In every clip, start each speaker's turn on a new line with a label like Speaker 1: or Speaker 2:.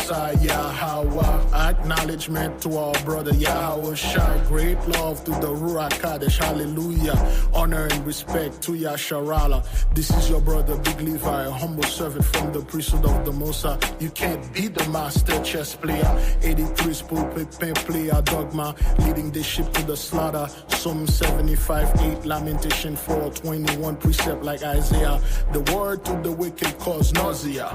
Speaker 1: Messiah Yahweh. Acknowledgement to our brother Yahweh Shai. Great love to the Ruach Kadesh. Hallelujah. Honor and respect to Yasharala. This is your brother Big Levi, a humble servant from the priesthood of the Mosa. You can't beat the master chess player. 83's pulpit pen player dogma, leading the ship to the slaughter. Psalm 75:8, Lamentation 4:21, precept like Isaiah. The word to the wicked cause nausea.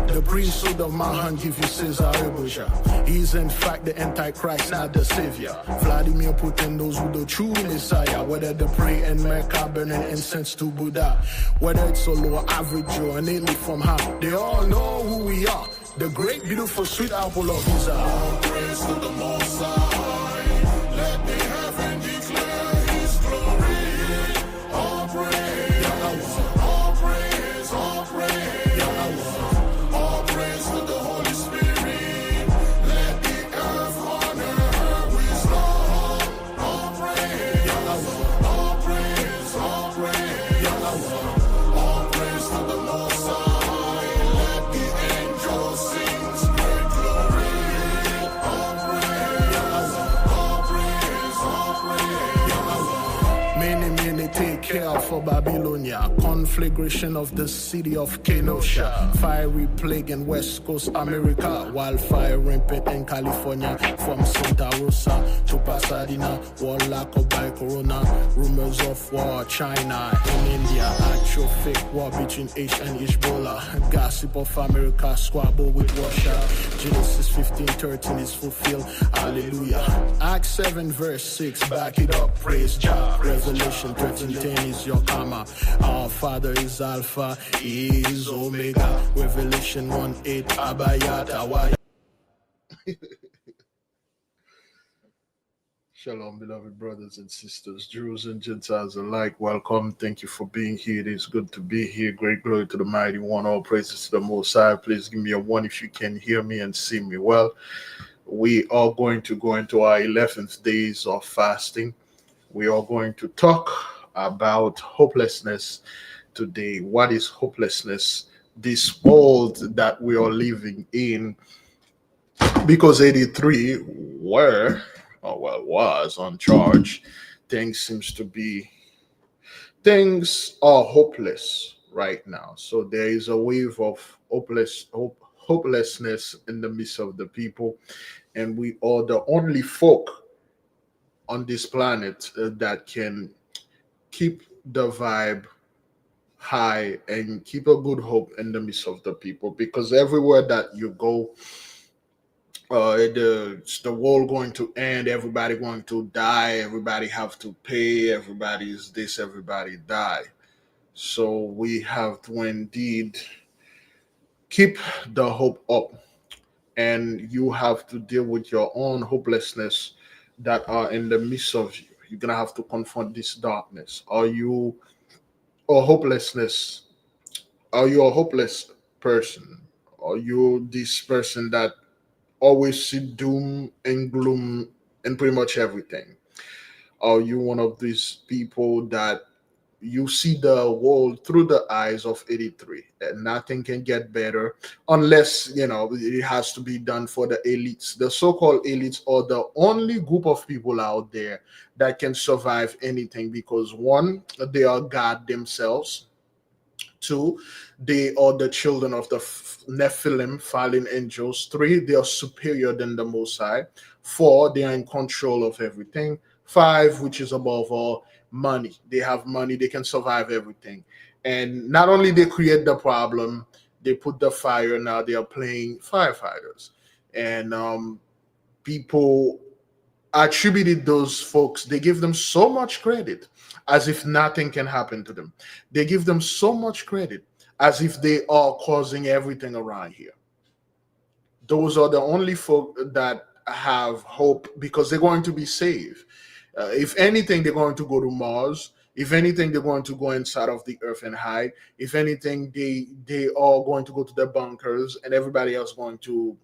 Speaker 1: The priesthood of my hand give you Caesar Rebusha. He's in fact the Antichrist, not the Savior. Vladimir Putin knows who the true Messiah. Whether they pray in Mecca, burning incense to Buddha. Whether it's a low average or an alien from high. They all know who we are. The great, beautiful, sweet apple of his eye. All praise to the Most High. Let the heaven declare his glory. All praise, all praise, all praise. For Babylonia, conflagration of the city of Kenosha, fiery plague in West Coast America, wildfire rampant in California, from Santa Rosa to Pasadena, warlock by Corona, rumors of war, China and India, actual fake war between H and Ebola, gossip of America, squabble with Russia, Genesis 15:13 is fulfilled, hallelujah, Acts 7 verse 6, back it up, praise Jah, Revelation 13:10 is your karma. Our Father is Alpha, He is Omega. Revelation 1:8, Abayat. Shalom, beloved brothers and sisters, Jews and Gentiles alike. Welcome. Thank you for being here. It is good to be here. Great glory to the Mighty One. All praises to the Most High. Please give me a 1 if you can hear me and see me well. We are going to go into our 11th days of fasting. We are going to talk about hopelessness today. What is hopelessness? This world that we are living in, because 83 was on charge. Things are hopeless right now. So there is a wave of hopelessness in the midst of the people, and we are the only folk on this planet that can keep the vibe high and keep a good hope in the midst of the people, because everywhere that you go, it's the world going to end, everybody going to die, everybody have to pay, everybody is this, everybody die. So we have to indeed keep the hope up, and you have to deal with your own hopelessness that are in the midst of you. You're gonna have to confront this darkness. Are you a hopeless person? Are you this person that always see doom and gloom in pretty much everything? Are you one of these people that you see the world through the eyes of 83 and nothing can get better unless, it has to be done for the elites? The so-called elites are the only group of people out there that can survive anything, because one, they are God themselves. Two, they are the children of the Nephilim, fallen angels. Three, they are superior than the Most High. Four, they are in control of everything. Five, which is above all, money. They have money, they can survive everything. And not only they create the problem, they put the fire. Now they are playing firefighters. And people attributed those folks, they give them so much credit as if nothing can happen to them. They give them so much credit as if they are causing everything around here. Those are the only folk that have hope, because they're going to be saved. If anything, they're going to go to Mars. If anything, they're going to go inside of the earth and hide. If anything, they are going to go to their bunkers, and everybody else going to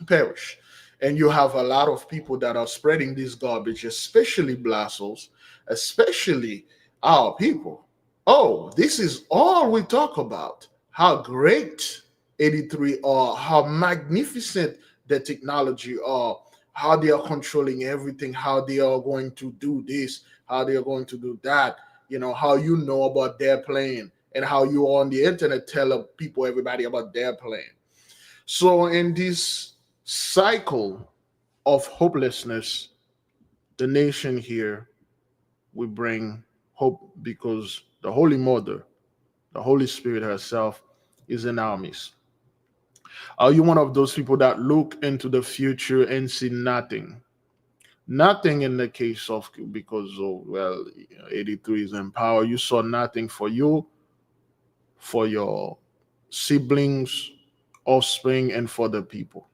Speaker 1: perish. And you have a lot of people that are spreading this garbage, especially Blassos, especially our people. Oh, this is all we talk about. How great 83 are, how magnificent the technology are, how they are controlling everything, how they are going to do this, how they are going to do that, how you know about their plan and how you on the internet tell people, everybody about their plan. So, in this cycle of hopelessness, the nation here will bring hope because the Holy Mother, the Holy Spirit herself, is in our midst. Are you one of those people that look into the future and see nothing? Nothing in the case of, because, oh, well, 83 is in power. You saw nothing for you, for your siblings, offspring, and for the people.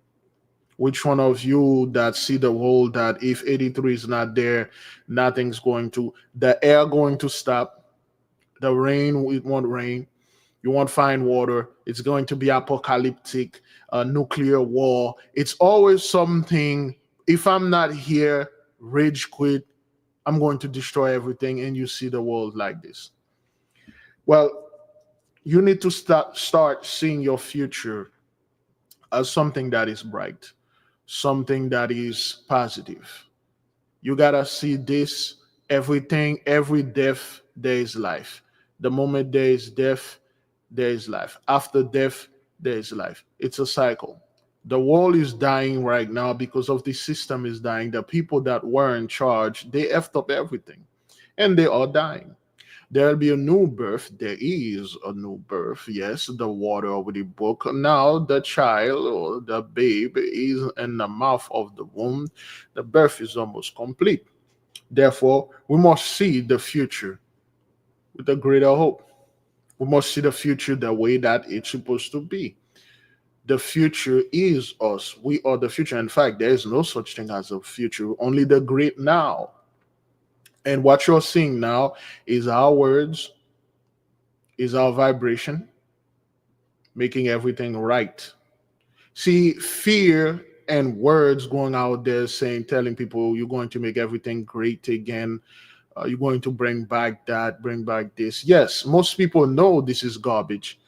Speaker 1: Which one of you that see the world that if 83 is not there, nothing's going to, the air going to stop, the rain, it won't rain, you won't find water, it's going to be apocalyptic, nuclear war. It's always something. If I'm not here, rage quit, I'm going to destroy everything, and you see the world like this. Well, you need to start seeing your future as something that is bright, something that is positive. You gotta see this, everything, every death, there is life. The moment there is death, there is life. After death, there is life. It's a cycle. The world is dying right now because of the system is dying. The people that were in charge, they effed up everything. And they are dying. There'll be a new birth. There is a new birth. Yes, the water already broke. Now the child or the babe is in the mouth of the womb. The birth is almost complete. Therefore, we must see the future with a greater hope. We must see the future the way that it's supposed to be. The future is us. We are the future. In fact, there is no such thing as a future, only the great now. And what you're seeing now is our words, is our vibration, making everything right. See, fear and words going out there saying, telling people you're going to make everything great again, you're going to bring back that, bring back this. Yes, most people know this is garbage,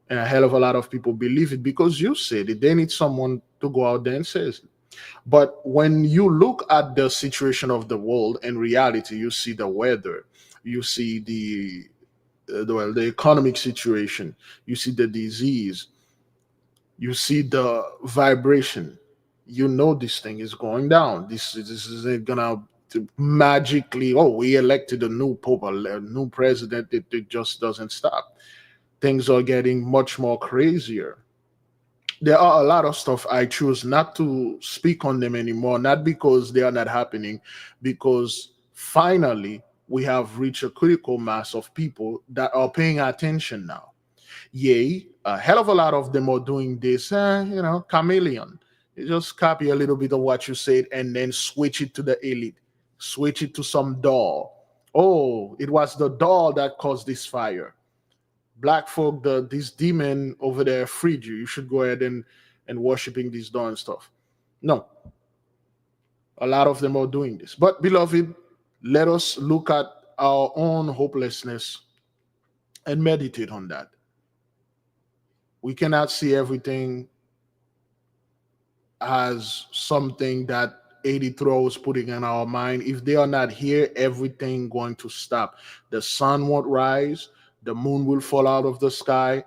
Speaker 1: and a hell of a lot of people believe it because you said it. They need someone to go out there and say it. But when you look at the situation of the world in reality, you see the weather, you see the economic situation, you see the disease, you see the vibration. You know this thing is going down. This isn't gonna magically. Oh, we elected a new pope, a new president. It just doesn't stop. Things are getting much more crazier. There are a lot of stuff I choose not to speak on them anymore, not because they are not happening, because finally we have reached a critical mass of people that are paying attention now. Yay, a hell of a lot of them are doing this, chameleon. You just copy a little bit of what you said and then switch it to the elite, switch it to some doll. Oh, it was the doll that caused this fire. Black folk, this demon over there freed you. You should go ahead and worshiping this doll and stuff. No, a lot of them are doing this. But beloved, let us look at our own hopelessness and meditate on that. We cannot see everything as something that 83 is putting in our mind. If they are not here, everything going to stop. The sun won't rise, the moon will fall out of the sky,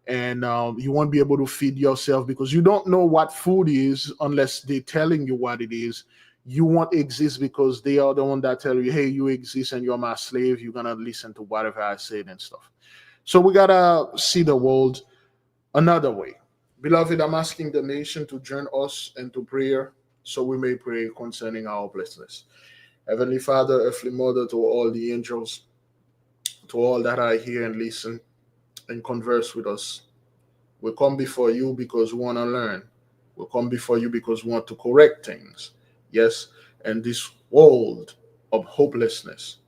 Speaker 1: and you won't be able to feed yourself because you don't know what food is unless they're telling you what it is. You won't exist because they are the one that tell you, hey, you exist and you're my slave. You're gonna listen to whatever I said and stuff. So we gotta see the world another way. Beloved, I'm asking the nation to join us into prayer so we may pray concerning our blessedness. Heavenly Father, earthly mother, to all the angels, to all that are here and listen and converse with us. We come before you because we want to learn. We come before you because we want to correct things. Yes, and this world of hopelessness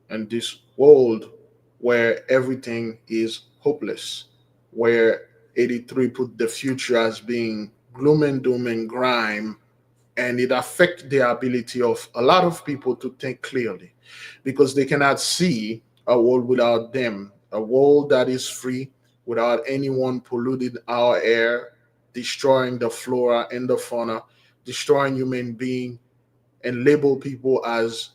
Speaker 1: and this world where everything is hopeless, where 83 put the future as being gloom and doom and grime, and it affects the ability of a lot of people to think clearly because they cannot see a world without them, a world that is free, without anyone polluting our air, destroying the flora and the fauna, destroying human being, and label people as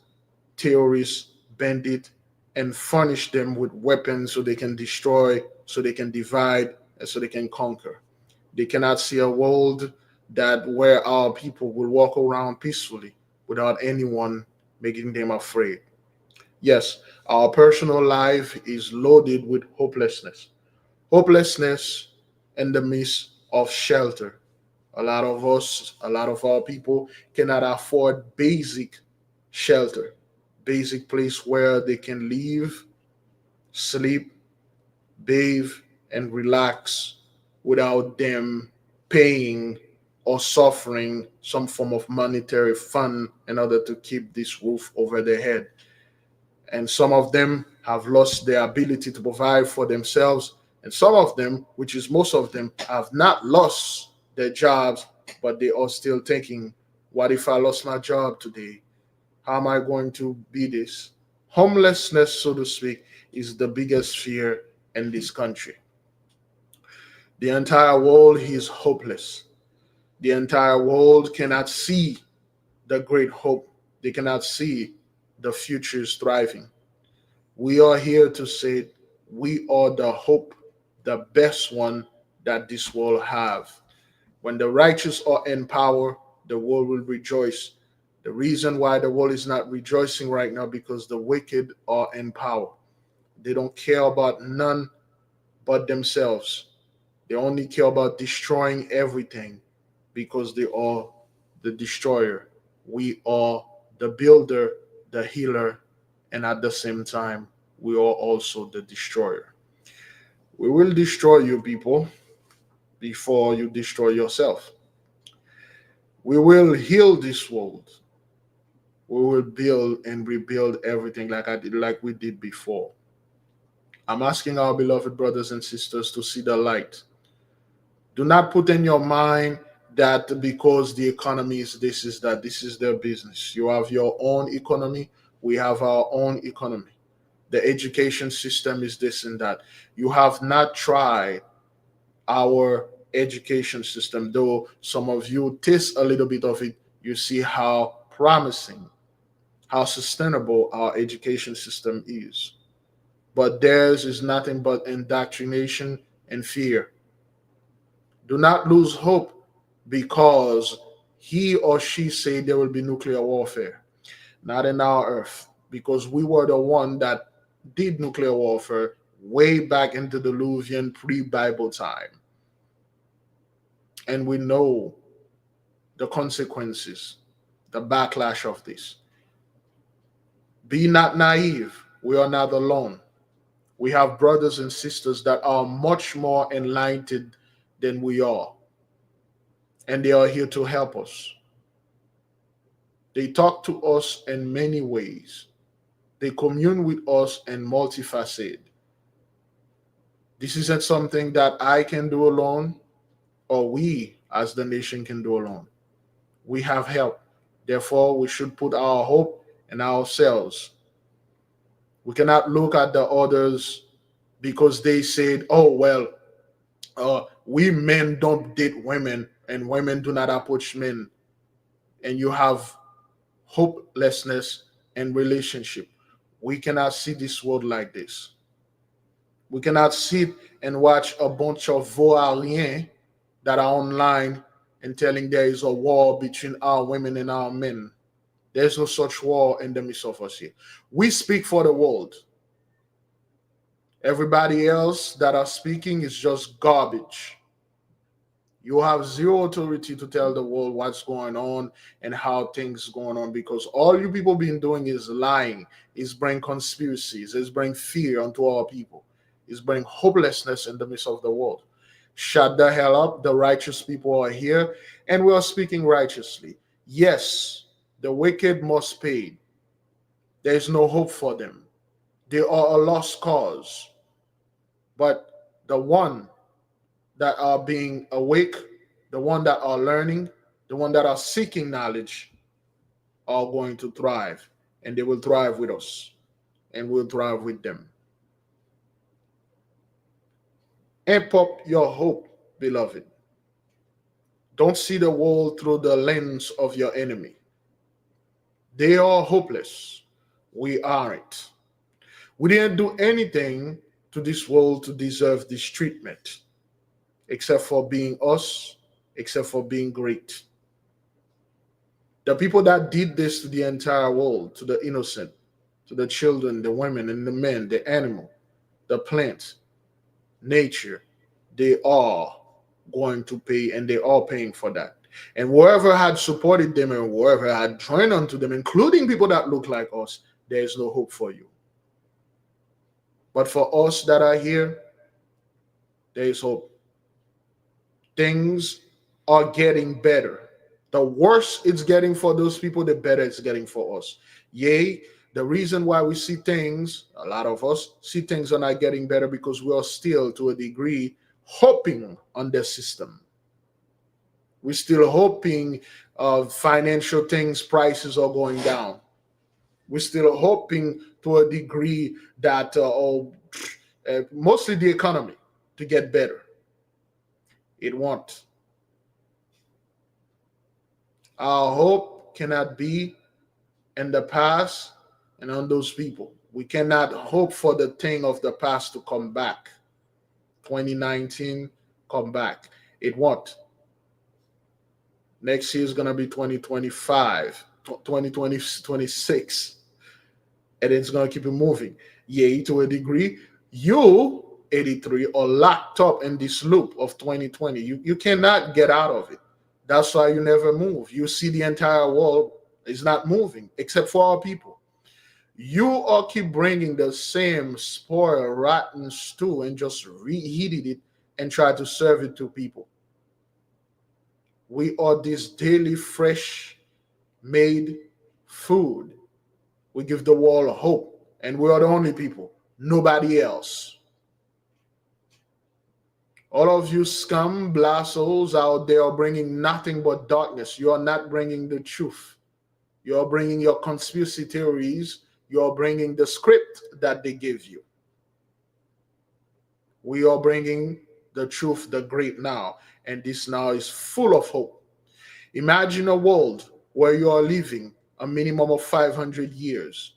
Speaker 1: terrorists, bandit, and furnish them with weapons so they can destroy, so they can divide, and so they can conquer. They cannot see a world that where our people will walk around peacefully without anyone making them afraid. Yes, our personal life is loaded with hopelessness. Hopelessness in the midst of shelter. A lot of us, a lot of our people cannot afford basic shelter, basic place where they can live, sleep, bathe, and relax without them paying or suffering some form of monetary fund in order to keep this roof over their head. And some of them have lost their ability to provide for themselves. And some of them, which is most of them, have not lost their jobs, but they are still thinking, what if I lost my job today? How am I going to be this? Homelessness, so to speak, is the biggest fear in this country. The entire world is hopeless. The entire world cannot see the great hope. They cannot see the future is thriving. We are here to say we are the hope, the best one that this world have. When the righteous are in power, the world will rejoice. The reason why the world is not rejoicing right now because the wicked are in power. They don't care about none but themselves. They only care about destroying everything because they are the destroyer. We are the builder, the healer, and at the same time, we are also the destroyer. We will destroy you people before you destroy yourself. We will heal this world. We will build and rebuild everything like we did before. I'm asking our beloved brothers and sisters to see the light. Do not put in your mind that because the economy is this, is that, this is their business. You have your own economy. We have our own economy. The education system is this and that. You have not tried our education system, though some of you taste a little bit of it. You see how promising, how sustainable our education system is. But theirs is nothing but indoctrination and fear. Do not lose hope because he or she said there will be nuclear warfare. Not in our earth, because we were the one that did nuclear warfare way back into the Diluvian pre-Bible time. And we know the consequences, the backlash of this. Be not naive. We are not alone. We have brothers and sisters that are much more enlightened than we are, and they are here to help us. They talk to us in many ways. They commune with us in multifaceted. This isn't something that I can do alone or we as the nation can do alone. We have help. Therefore, we should put our hope in ourselves. We cannot look at the others because they said, oh, well, we men don't date women and women do not approach men. And you have hopelessness in relationship. We cannot see this world like this. We cannot sit and watch a bunch of voariens that are online and telling there is a war between our women and our men. There's no such war in the midst of us here. We speak for the world. Everybody else that are speaking is just garbage. You have zero authority to tell the world what's going on and how things going on because all you people been doing is lying, is bring conspiracies, is bring fear onto our people, is bring hopelessness in the midst of the world. Shut the hell up. The righteous people are here and we are speaking righteously. Yes, the wicked must pay. There is no hope for them. They are a lost cause. But the one that are being awake, the one that are learning, the one that are seeking knowledge are going to thrive and they will thrive with us. and we'll thrive with them. Amp up your hope, beloved. Don't see the world through the lens of your enemy. They are hopeless. We aren't. We didn't do anything to this world to deserve this treatment, except for being us, except for being great. The people that did this to the entire world, to the innocent, to the children, the women, and the men, the animal, the plant, nature, they are going to pay, and they are paying for that. And whoever had supported them and whoever had joined onto them, including people that look like us, there is no hope for you. But for us that are here, there is hope. Things are getting better. The worse it's getting for those people, the better it's getting for us. Yea, the reason why we see things, a lot of us see things are not getting better because we are still, to a degree, hoping on the system. We're still hoping financial things, prices are going down. We're still hoping to a degree that mostly the economy to get better. It won't. Our hope cannot be in the past and on those people. We cannot hope for the thing of the past to come back. 2019, come back. It won't. Next year is going to be 2025, 2026, and it's going to keep it moving. Yea, to a degree, you, 83, are locked up in this loop of 2020. You cannot get out of it. That's why you never move. You see the entire world is not moving except for our people. You all keep bringing the same spoiled, rotten stew and just reheated it and try to serve it to people. We are this daily fresh made food. We give the world hope, and we are the only people, nobody else. All of you scum blassos out there are bringing nothing but darkness. You are not bringing the truth. You are bringing your conspiracy theories. You are bringing the script that they give you. We are bringing the truth, the great now, and this now is full of hope. Imagine a world where you are living a minimum of 500 years.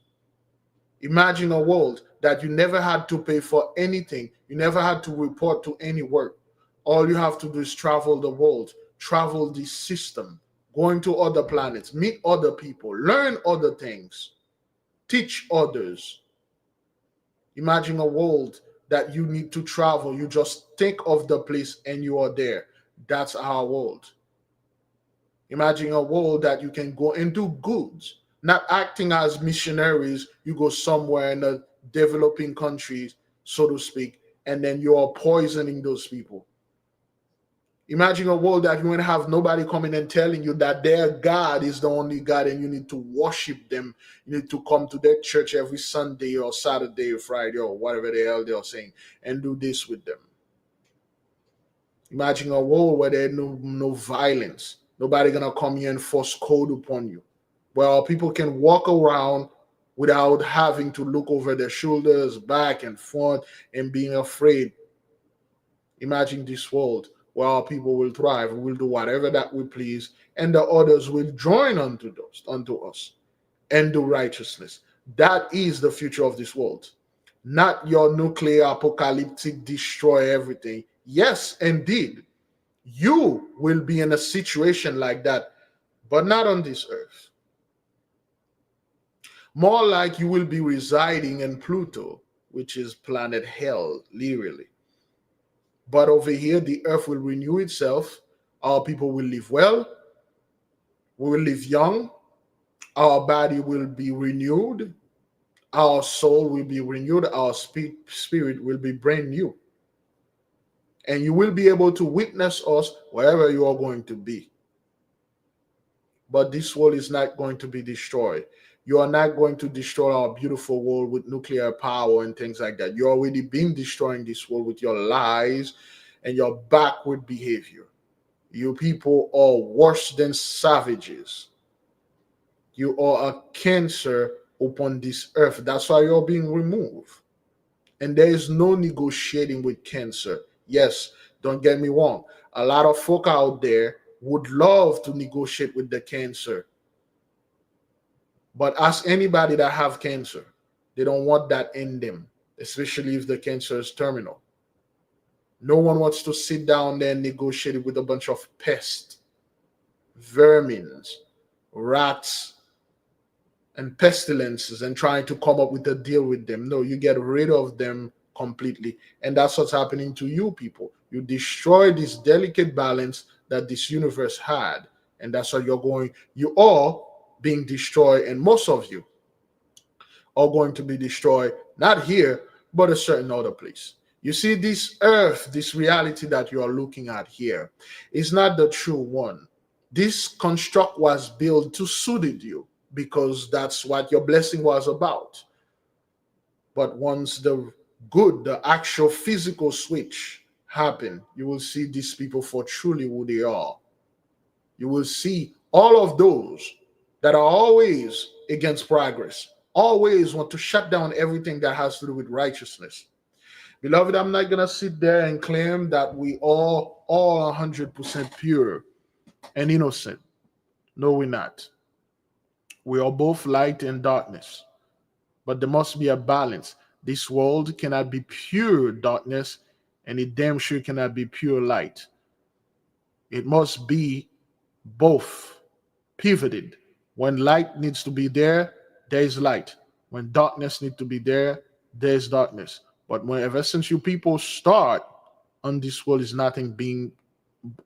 Speaker 1: Imagine a world that you never had to pay for anything. You never had to report to any work. All you have to do is travel the world, travel the system, going to other planets, meet other people, learn other things, teach others. Imagine a world that you need to travel. You just think of the place and you are there. That's our world. Imagine a world that you can go and do goods, not acting as missionaries. You go somewhere in the developing countries, so to speak, and then you are poisoning those people. Imagine a world that you won't have nobody coming and telling you that their God is the only God and you need to worship them. You need to come to their church every Sunday or Saturday or Friday or whatever the hell they are saying and do this with them. Imagine a world where there's no violence. Nobody gonna come here and force code upon you. Where people can walk around without having to look over their shoulders, back and front, and being afraid. Imagine this world where our people will thrive. We will do whatever that we please, and the others will join unto us and do righteousness. That is the future of this world. Not your nuclear apocalyptic destroy everything. Yes, indeed. You will be in a situation like that, but not on this earth. More like you will be residing in Pluto, which is planet hell, literally. But over here, the earth will renew itself. Our people will live well. We will live young. Our body will be renewed. Our soul will be renewed. Our spirit will be brand new. And you will be able to witness us wherever you are going to be. But this world is not going to be destroyed. You are not going to destroy our beautiful world with nuclear power and things like that. You're already been destroying this world with your lies and your backward behavior. You people are worse than savages. You are a cancer upon this earth. That's why you're being removed. And there is no negotiating with cancer. Yes, don't get me wrong. A lot of folk out there would love to negotiate with the cancer. But ask anybody that have cancer, they don't want that in them, especially if the cancer is terminal. No one wants to sit down there and negotiate with a bunch of pests, vermins, rats, and pestilences and trying to come up with a deal with them. No, you get rid of them completely. And that's what's happening to you people. You destroy this delicate balance that this universe had. And that's what you are being destroyed. And most of you are going to be destroyed, not here, but a certain other place. You see, this earth, this reality that you are looking at here is not the true one. This construct was built to suit you because that's what your blessing was about. But once the actual physical switch happen, you will see these people for truly who they are. You will see all of those that are always against progress, always want to shut down everything that has to do with righteousness. Beloved, I'm not going to sit there and claim that we all 100% pure and innocent. No, we're not. We are both light and darkness, but there must be a balance. This world cannot be pure darkness, and it damn sure cannot be pure light. It must be both pivoted. When light needs to be there, there is light. When darkness needs to be there, there is darkness. But when ever since you people start on this world is nothing being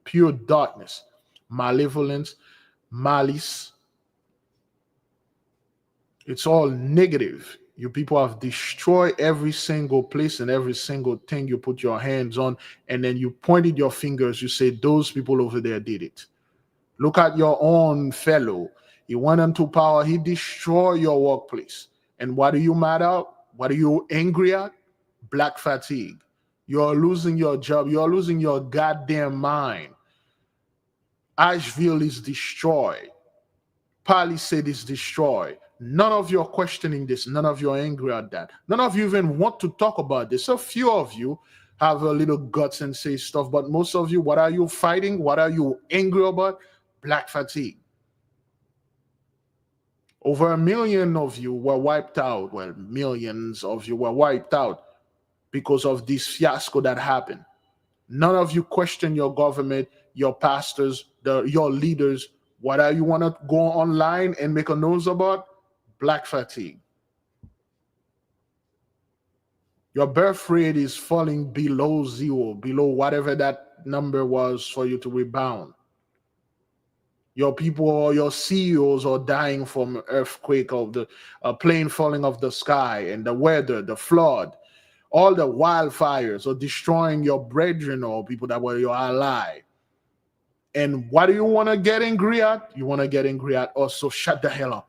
Speaker 1: pure darkness, malevolence, malice, it's all negative. You people have destroyed every single place and every single thing you put your hands on, and then you pointed your fingers. You say, those people over there did it. Look at your own fellow. He went into power. He destroyed your workplace. And what are you mad at? What are you angry at? Black fatigue. You're losing your job. You're losing your goddamn mind. Asheville is destroyed. Palisade is destroyed. None of you are questioning this. None of you are angry at that. None of you even want to talk about this. A few of you have a little guts and say stuff, but most of you, what are you fighting? What are you angry about? Black fatigue. Over 1 million of you were wiped out. Well, millions of you were wiped out because of this fiasco that happened. None of you question your government, your pastors, your leaders. What are you want to go online and make a news about? Black fatigue. Your birth rate is falling below zero, below whatever that number was for you to rebound. Your people or your CEOs are dying from earthquake of the plane falling off the sky and the weather, the flood, all the wildfires are destroying your brethren or people that were your ally. And what do you want to get angry at? You want to get angry at us, so shut the hell up.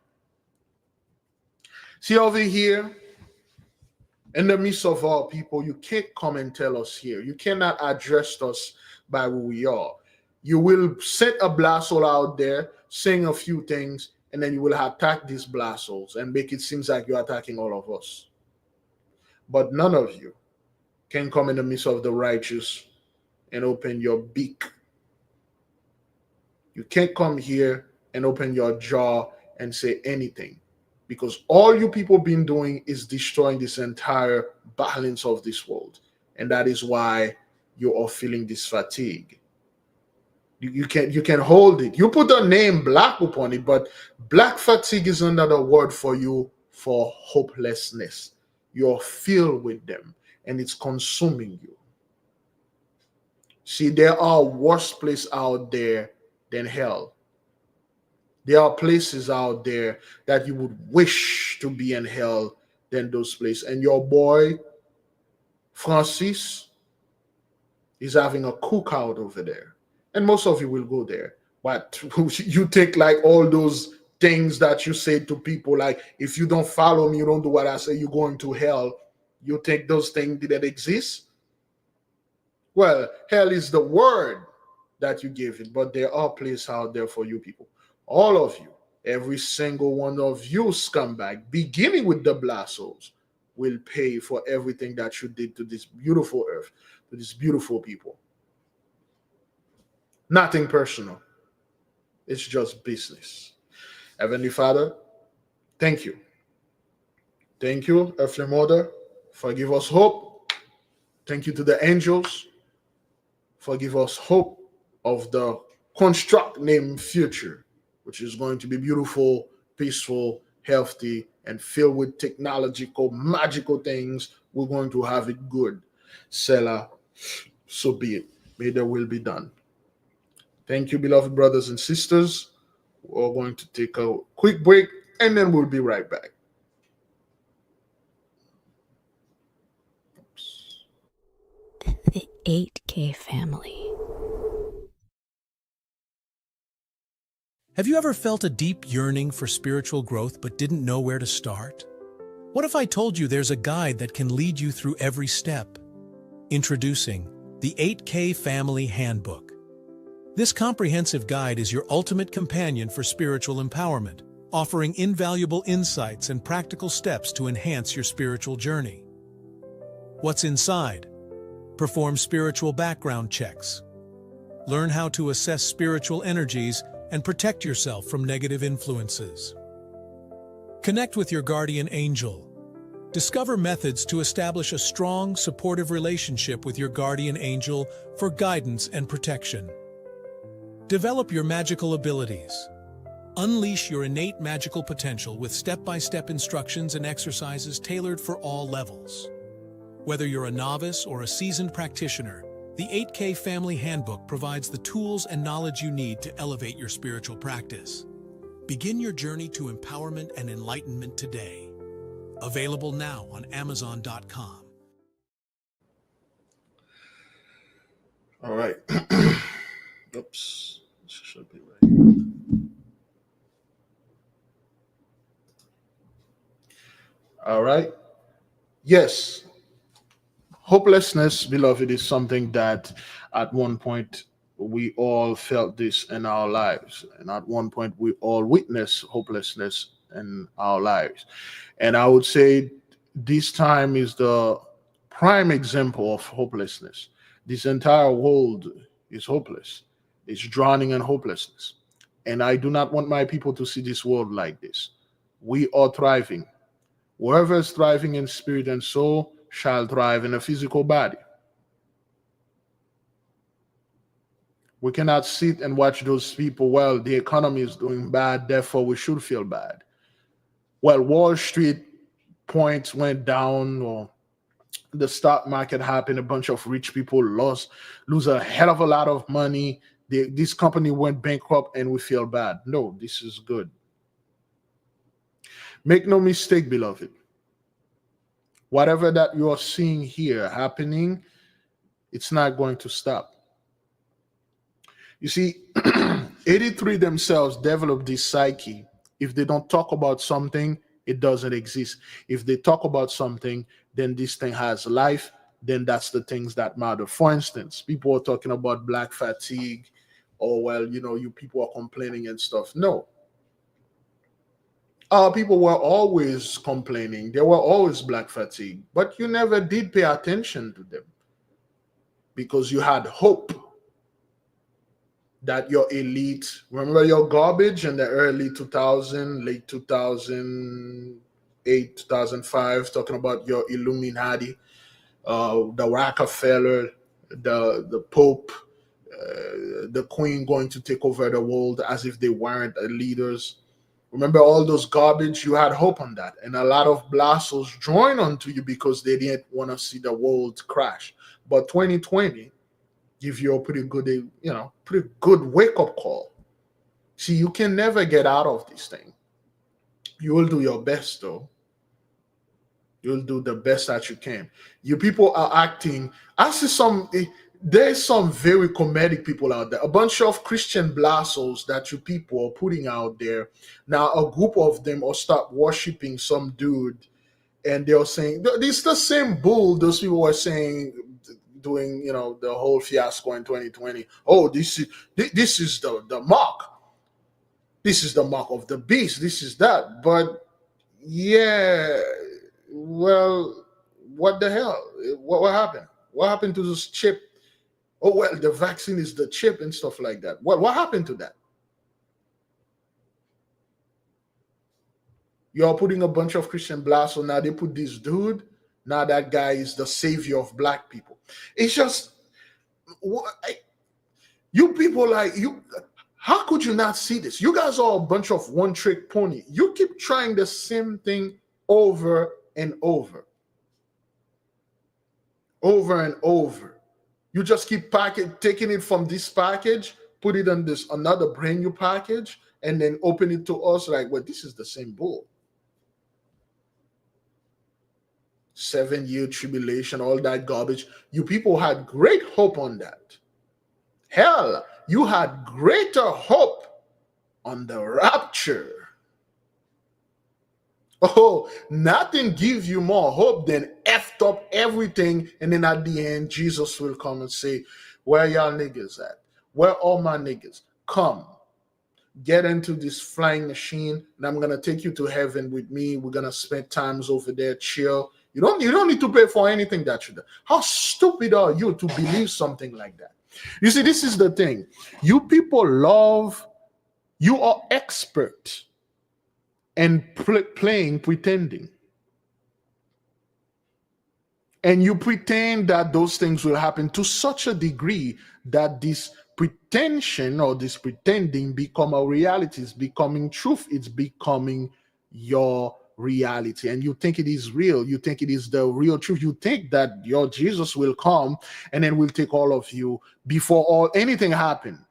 Speaker 1: See over here, in the midst of all people, you can't come and tell us here. You cannot address us by who we are. You will set a blasphole out there, sing a few things, and then you will attack these blaspholes and make it seem like you're attacking all of us. But none of you can come in the midst of the righteous and open your beak. You can't come here and open your jaw and say anything, because all you people been doing is destroying this entire balance of this world. And that is why you are feeling this fatigue. You can hold it. You put the name black upon it, but black fatigue is another word for you for hopelessness. You're filled with them and it's consuming you. See, there are worse places out there than hell. There are places out there that you would wish to be in hell than those places. And your boy, Francis, is having a cookout over there. And most of you will go there. But you take like all those things that you say to people, like, if you don't follow me, you don't do what I say, you're going to hell. You take those things that exist. Well, hell is the word that you give it, but there are places out there for you people. All of you Every single one of you scumbag, beginning with the Blassos, will pay for everything that you did to this beautiful earth, to these beautiful people. Nothing personal. It's just business. Heavenly Father, thank you. Thank you, Earthly Mother, for give us hope. Thank you to the angels for give us hope of the construct named future, which is going to be beautiful, peaceful, healthy, and filled with technological, magical things. We're going to have it good. Selah, so be it. May the will be done. Thank you, beloved brothers and sisters. We're going to take a quick break and then we'll be right back.
Speaker 2: The 8K family.
Speaker 3: Have you ever felt a deep yearning for spiritual growth but didn't know where to start? What if I told you there's a guide that can lead you through every step? Introducing the 8K Family Handbook. This comprehensive guide is your ultimate companion for spiritual empowerment, offering invaluable insights and practical steps to enhance your spiritual journey. What's inside? Perform spiritual background checks. Learn how to assess spiritual energies and protect yourself from negative influences. Connect with your guardian angel. Discover methods to establish a strong, supportive relationship with your guardian angel for guidance and protection. Develop your magical abilities. Unleash your innate magical potential with step-by-step instructions and exercises tailored for all levels. Whether you're a novice or a seasoned practitioner, the 8K Family Handbook provides the tools and knowledge you need to elevate your spiritual practice. Begin your journey to empowerment and enlightenment today. Available now on Amazon.com.
Speaker 1: All right. Oops. This should be right here. All right. Yes. Hopelessness, beloved, is something that at one point we all felt this in our lives. And at one point we all witnessed hopelessness in our lives. And I would say this time is the prime example of hopelessness. This entire world is hopeless. It's drowning in hopelessness. And I do not want my people to see this world like this. We are thriving. Whoever is thriving in spirit and soul shall thrive in a physical body. We cannot sit and watch those people, well, the economy is doing bad, therefore we should feel bad. Well, Wall Street points went down, or the stock market happened, a bunch of rich people lose a hell of a lot of money. This company went bankrupt and we feel bad. No, this is good. Make no mistake, beloved. Whatever that you are seeing here happening, it's not going to stop. You see, 83 themselves develop this psyche. If they don't talk about something, it doesn't exist. If they talk about something, then this thing has life, then that's the things that matter. For instance, people are talking about black fatigue, or, well, you people are complaining and stuff. No. People were always complaining. There were always black fatigue, but you never did pay attention to them because you had hope that your elite, remember your garbage in the early 2000, late 2008, 2005, talking about your Illuminati, the Rockefeller, the Pope, the Queen going to take over the world as if they weren't leaders. Remember all those garbage? You had hope on that. And a lot of blassos joined onto you because they didn't want to see the world crash. But 2020 give you a pretty good wake-up call. See, you can never get out of this thing. You will do your best, though. You'll do the best that you can. You people are acting. I see there's some very comedic people out there. A bunch of Christian blassos that you people are putting out there. Now, a group of them will start worshiping some dude, and they're saying, this is the same bull those people were saying doing, the whole fiasco in 2020. Oh, this is the mark. This is the mark of the beast. This is that. But yeah, well, what the hell? What happened? What happened to this chip? Oh well, the vaccine is the chip and stuff like that. What happened to that? You're putting a bunch of Christian blasts, so now they put this dude. Now that guy is the savior of black people. It's just you people like you. How could you not see this? You guys are a bunch of one-trick pony. You keep trying the same thing over and over, over and over. You just keep taking it from this package, put it on this another brand new package, and then open it to us like, well, this is the same bull. 7-year tribulation, all that garbage. You people had great hope on that. Hell, you had greater hope on the rapture. Oh, nothing gives you more hope than effed up everything, and then at the end, Jesus will come and say, where y'all niggas at? Where all my niggas? Come, get into this flying machine, and I'm gonna take you to heaven with me. We're gonna spend times over there, chill. You don't need to pay for anything that you do. How stupid are you to believe something like that? You see, this is the thing. You people you are expert in playing pretending. And you pretend that those things will happen to such a degree that this pretension or this pretending become a reality. It's becoming truth. It's becoming your reality. And you think it is real. You think it is the real truth. You think that your Jesus will come and then will take all of you before anything happen.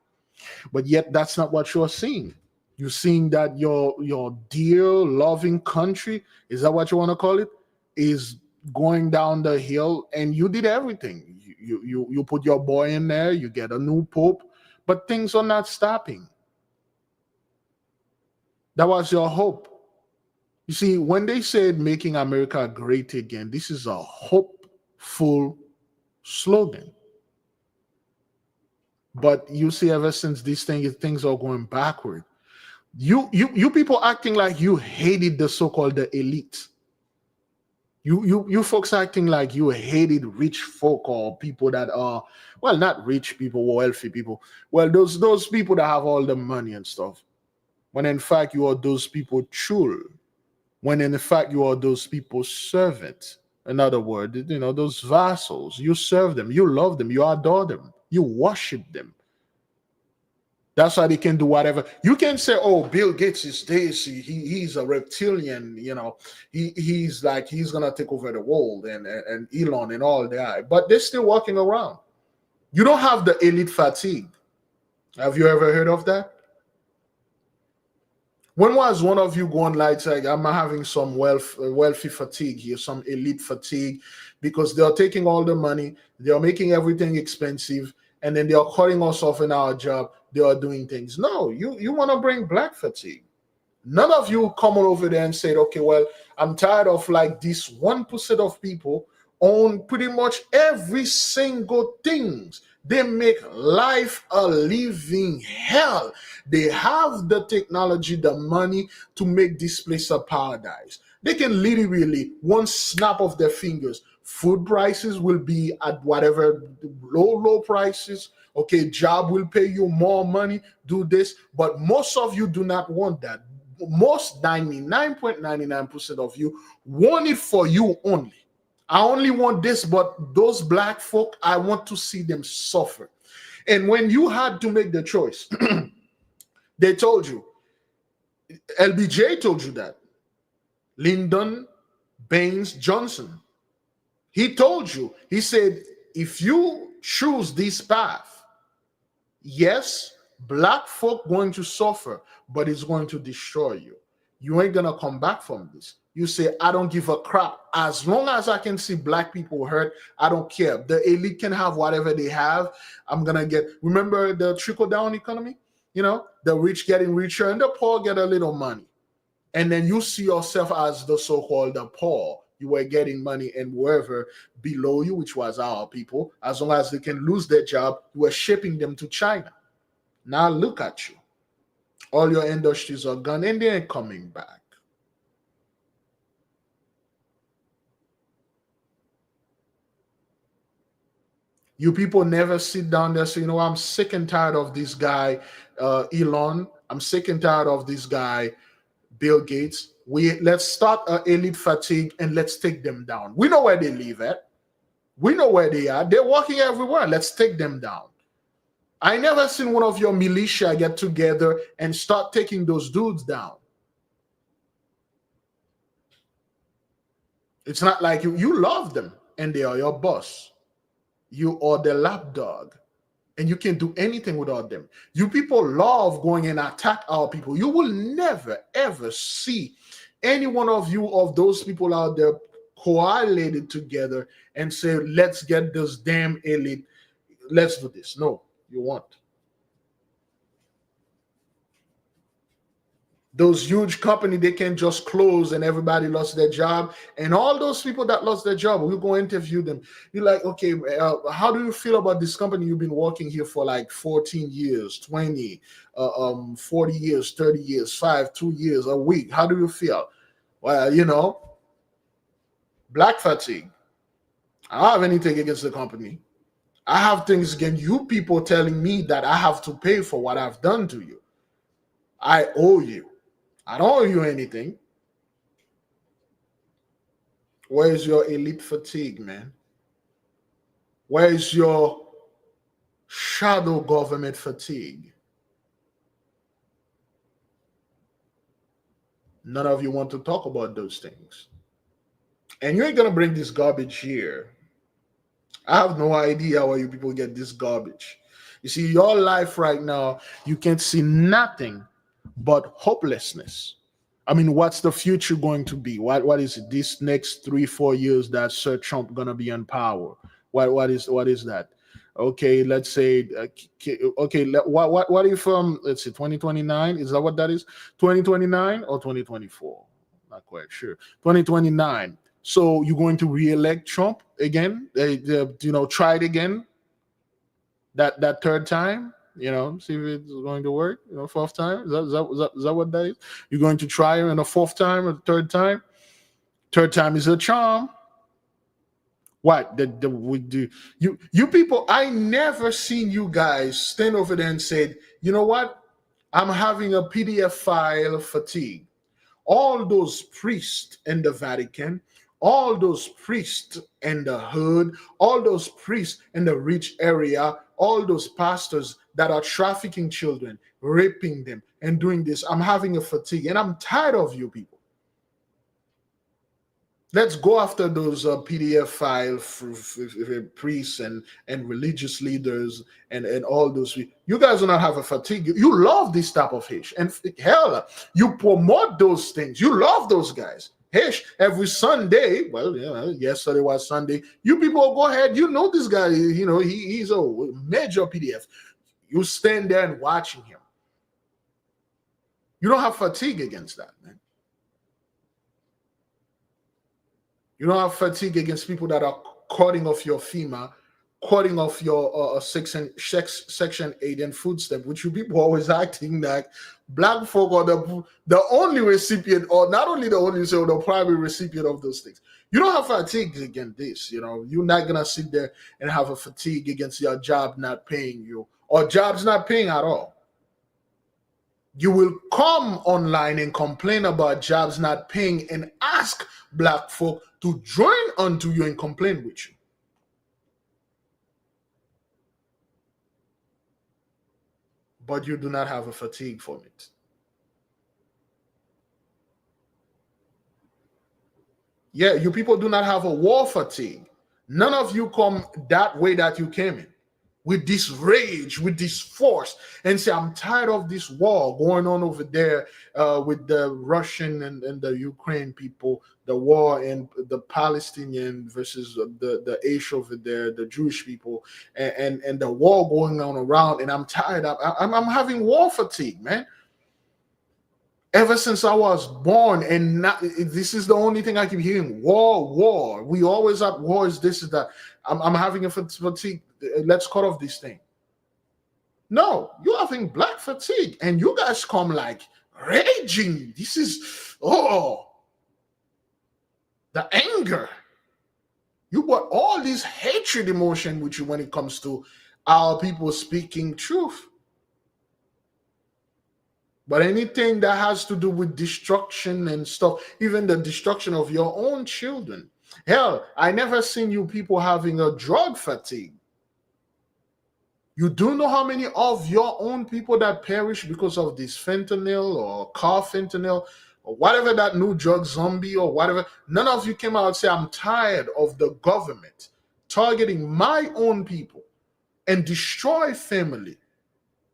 Speaker 1: But yet that's not what you're seeing. You're seeing that your dear loving country, is that what you want to call it, is going down the hill, and you did everything. You put your boy in there, you get a new pope, but things are not stopping. That was your hope. You see, when they said making America great again, this is a hopeful slogan. But you see, ever since things are going backward. You people acting like you hated the so-called the elite. You folks acting like you hated rich folk or people that are, well, not rich people, wealthy people. Well, those people that have all the money and stuff. When in fact you are those people chul. When in fact you are those people's servant. In other words, those vassals. You serve them, you love them, you adore them, you worship them. That's why they can do whatever. You can say, oh, Bill Gates is this, he's a reptilian, he's gonna take over the world, and Elon and all that. But they're still walking around. You don't have the elite fatigue. Have you ever heard of that? When was one of you going like I'm having some wealthy fatigue here, some elite fatigue, because they're taking all the money, they're making everything expensive, and then they're cutting us off in our job. They are doing things. No, you want to bring black fatigue. None of you come on over there and said, okay, well, I'm tired of like this 1% of people own pretty much every single things. They make life a living hell. They have the technology, the money to make this place a paradise. They can literally, one snap of their fingers, food prices will be at whatever low prices. Okay, job will pay you more money, do this. But most of you do not want that. Most 99.99% of you want it for you only. I only want this, but those black folk, I want to see them suffer. And when you had to make the choice, they told you, LBJ told you that, Lyndon Baines Johnson, he told you, he said, if you choose this path, yes, black folk going to suffer, but it's going to destroy you. You ain't gonna come back from this. You say, I don't give a crap. As long as I can see black people hurt, I don't care. The elite can have whatever they have. I'm gonna remember the trickle-down economy? The rich getting richer and the poor get a little money. And then you see yourself as the so-called the poor. You were getting money, and wherever below you, which was our people, as long as they can lose their job, you were shipping them to China. Now look at you. All your industries are gone and they ain't coming back. You people never sit down there and say, you know, I'm sick and tired of this guy, Elon. I'm sick and tired of this guy, Bill Gates. Let's start elite fatigue and let's take them down. We know where they live at. We know where they are. They're walking everywhere. Let's take them down. I never seen one of your militia get together and start taking those dudes down. It's not like you love them and they are your boss. You are the lapdog and you can't do anything without them. You people love going and attack our people. You will never, ever see any one of you of those people out there coalesced together and say, let's get this damn elite. Let's do this. No, you won't. Those huge company, they can just close and everybody lost their job. And all those people that lost their job, we'll go interview them. You're like, okay, how do you feel about this company? You've been working here for like 14 years, 20, 40 years, 30 years, 2 years, a week. How do you feel? Well, you know, black fatigue. I don't have anything against the company. I have things against you people telling me that I have to pay for what I've done to you. I owe you. I don't owe you anything. Where is your elite fatigue, man? Where is your shadow government fatigue? None of you want to talk about those things. And you ain't going to bring this garbage here. I have no idea where you people get this garbage. You see, your life right now, you can see nothing but hopelessness. I mean, what's the future going to be? What is it? This next 3-4 years that Sir Trump gonna be in power? What is that? Okay, let's say okay. What if let's say 2029? Is that what that is? 2029 or 2024? Not quite sure. 2029. So you're going to re-elect Trump again? Try it again. That third time. See if it's going to work. Fourth time. Is that what that is? You're going to try it in a fourth time or third time? Third time is a charm. What would do you people? I never seen you guys stand over there and said, you know what? I'm having a PDF file fatigue. All those priests in the Vatican, all those priests in the hood, all those priests in the rich area, all those pastors that are trafficking children, raping them, and doing this. I'm having a fatigue, and I'm tired of you people. Let's go after those PDF file priests and religious leaders and all those. You guys do not have a fatigue. You love this type of Hish. And hell, you promote those things. You love those guys. Hish, every Sunday, well, yesterday was Sunday. You people go ahead. You know this guy, he's a major PDF. You stand there and watching him. You don't have fatigue against that, man. You don't have fatigue against people that are cutting off your FEMA, cutting off your Section 8 and food stamp, which you people always acting like black folk are the only recipient, or not only the only, so the primary recipient of those things. You don't have fatigue against this. You're not going to sit there and have a fatigue against your job not paying you or jobs not paying at all. You will come online and complain about jobs not paying and ask black folk to join onto you and complain with you. But you do not have a fatigue from it. Yeah, you people do not have a war fatigue. None of you come that way that you came in, with this rage, with this force, and say, I'm tired of this war going on over there with the Russian and the Ukraine people, the war in the Palestinian versus the Asia over there, the Jewish people, and the war going on around, and I'm tired of, I'm having war fatigue, man. Ever since I was born, and this is the only thing I keep hearing: war. We always have wars. This is that. I'm having a fatigue. Let's cut off this thing. No, you're having black fatigue, and you guys come like raging. This is the anger. You brought all this hatred emotion with you when it comes to our people speaking truth. But anything that has to do with destruction and stuff, even the destruction of your own children. Hell, I never seen you people having a drug fatigue. You do know how many of your own people that perish because of this fentanyl or carfentanyl or whatever that new drug zombie or whatever. None of you came out and say, I'm tired of the government targeting my own people and destroy family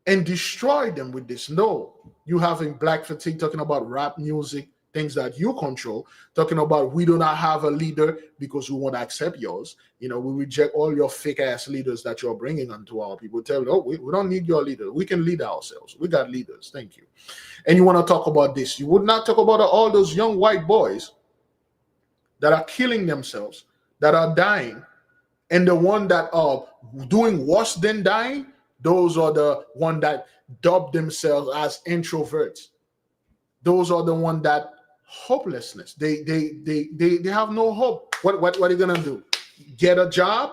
Speaker 1: and destroy them with this. No, you having black fatigue, talking about rap music, things that you control, talking about we do not have a leader because we won't accept yours. We reject all your fake ass leaders that you're bringing onto our people. Tell them, we don't need your leader. We can lead ourselves. We got leaders. Thank you. And you want to talk about this. You would not talk about all those young white boys that are killing themselves, that are dying, and the one that are doing worse than dying. Those are the one that dub themselves as introverts. Those are the one that hopelessness. They have no hope. What are you gonna do? Get a job?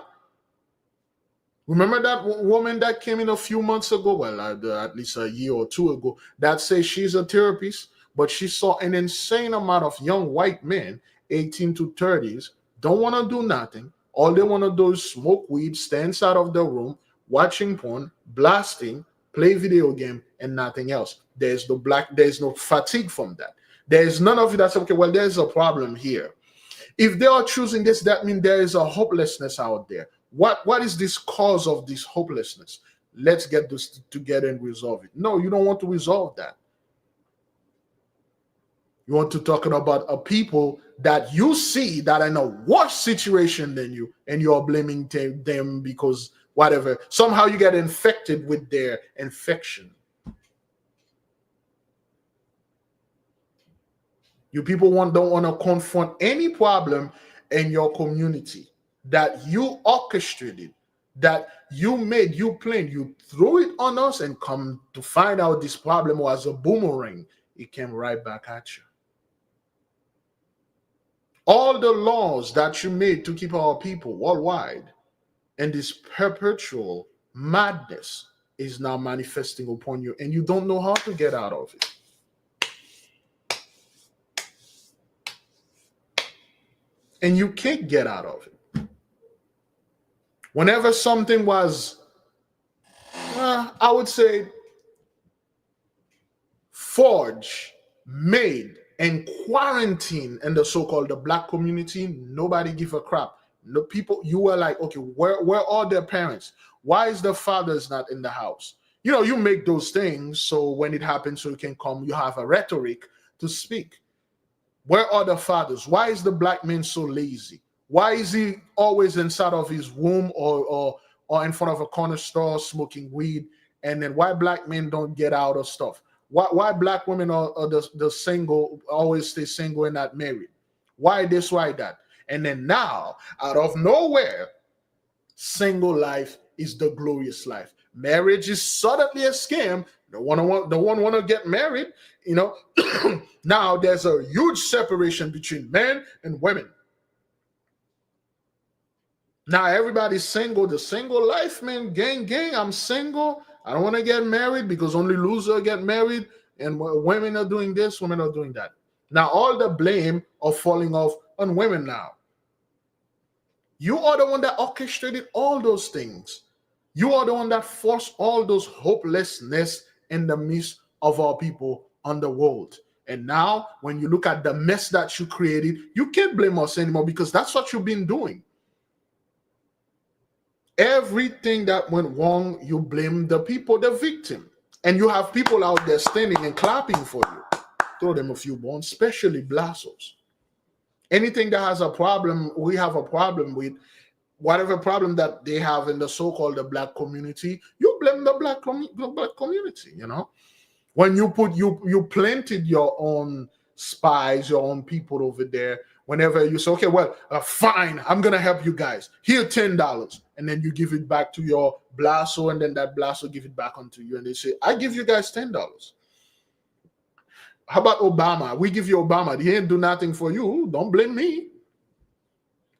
Speaker 1: Remember that woman that came in a few months ago? Well, at least a year or two ago. That says she's a therapist, but she saw an insane amount of young white men, 18 to 30s, don't want to do nothing. All they want to do is smoke weed, stay inside of the room, watching porn, blasting, play video game, and nothing else. There's no fatigue from that. There's none of it that's okay. Well, there's a problem here. If they are choosing this, that means there is a hopelessness out there. What is this cause of this hopelessness? Let's get this together and resolve it. No, you don't want to resolve that. You want to talk about a people that you see that are in a worse situation than you, and you're blaming them because whatever. Somehow you get infected with their infection. You people don't want to confront any problem in your community that you orchestrated, that you made, you planned, you threw it on us, and come to find out this problem was a boomerang. It came right back at you. All the laws that you made to keep our people worldwide, and this perpetual madness is now manifesting upon you, and you don't know how to get out of it. And you can't get out of it. Whenever something was, I would say, forged, made, and quarantined in the so-called the black community, nobody give a crap. No people, you were like, okay, where are their parents? Why is the fathers not in the house? You make those things so when it happens, so you can come, you have a rhetoric to speak. Where are the fathers? Why is the black man so lazy? Why is he always inside of his womb or in front of a corner store smoking weed? And then why black men don't get out of stuff? Why black women are the single, always stay single and not married? Why this, why that? And then now, out of nowhere, single life is the glorious life. Marriage is suddenly a scam. No one want to get married. Now there's a huge separation between men and women. Now everybody's single. The single life, man, gang. I'm single. I don't want to get married because only losers get married. And women are doing this, women are doing that. Now all the blame of falling off on women now. You are the one that orchestrated all those things. You are the one that forced all those hopelessness in the midst of our people on the world. And now, when you look at the mess that you created, you can't blame us anymore because that's what you've been doing. Everything that went wrong, you blame the people, the victim. And you have people out there standing and clapping for you. Throw them a few bones, especially blassos. Anything that has a problem, we have a problem with. Whatever problem that they have in the so-called the black community, you blame the black community, When you planted your own spies, your own people over there, whenever you say, okay, well, fine, I'm going to help you guys. Here, $10. and then you give it back to your blasso, and then that blasso give it back onto you, and they say, I give you guys $10. How about Obama? We give you Obama. He ain't do nothing for you. Don't blame me.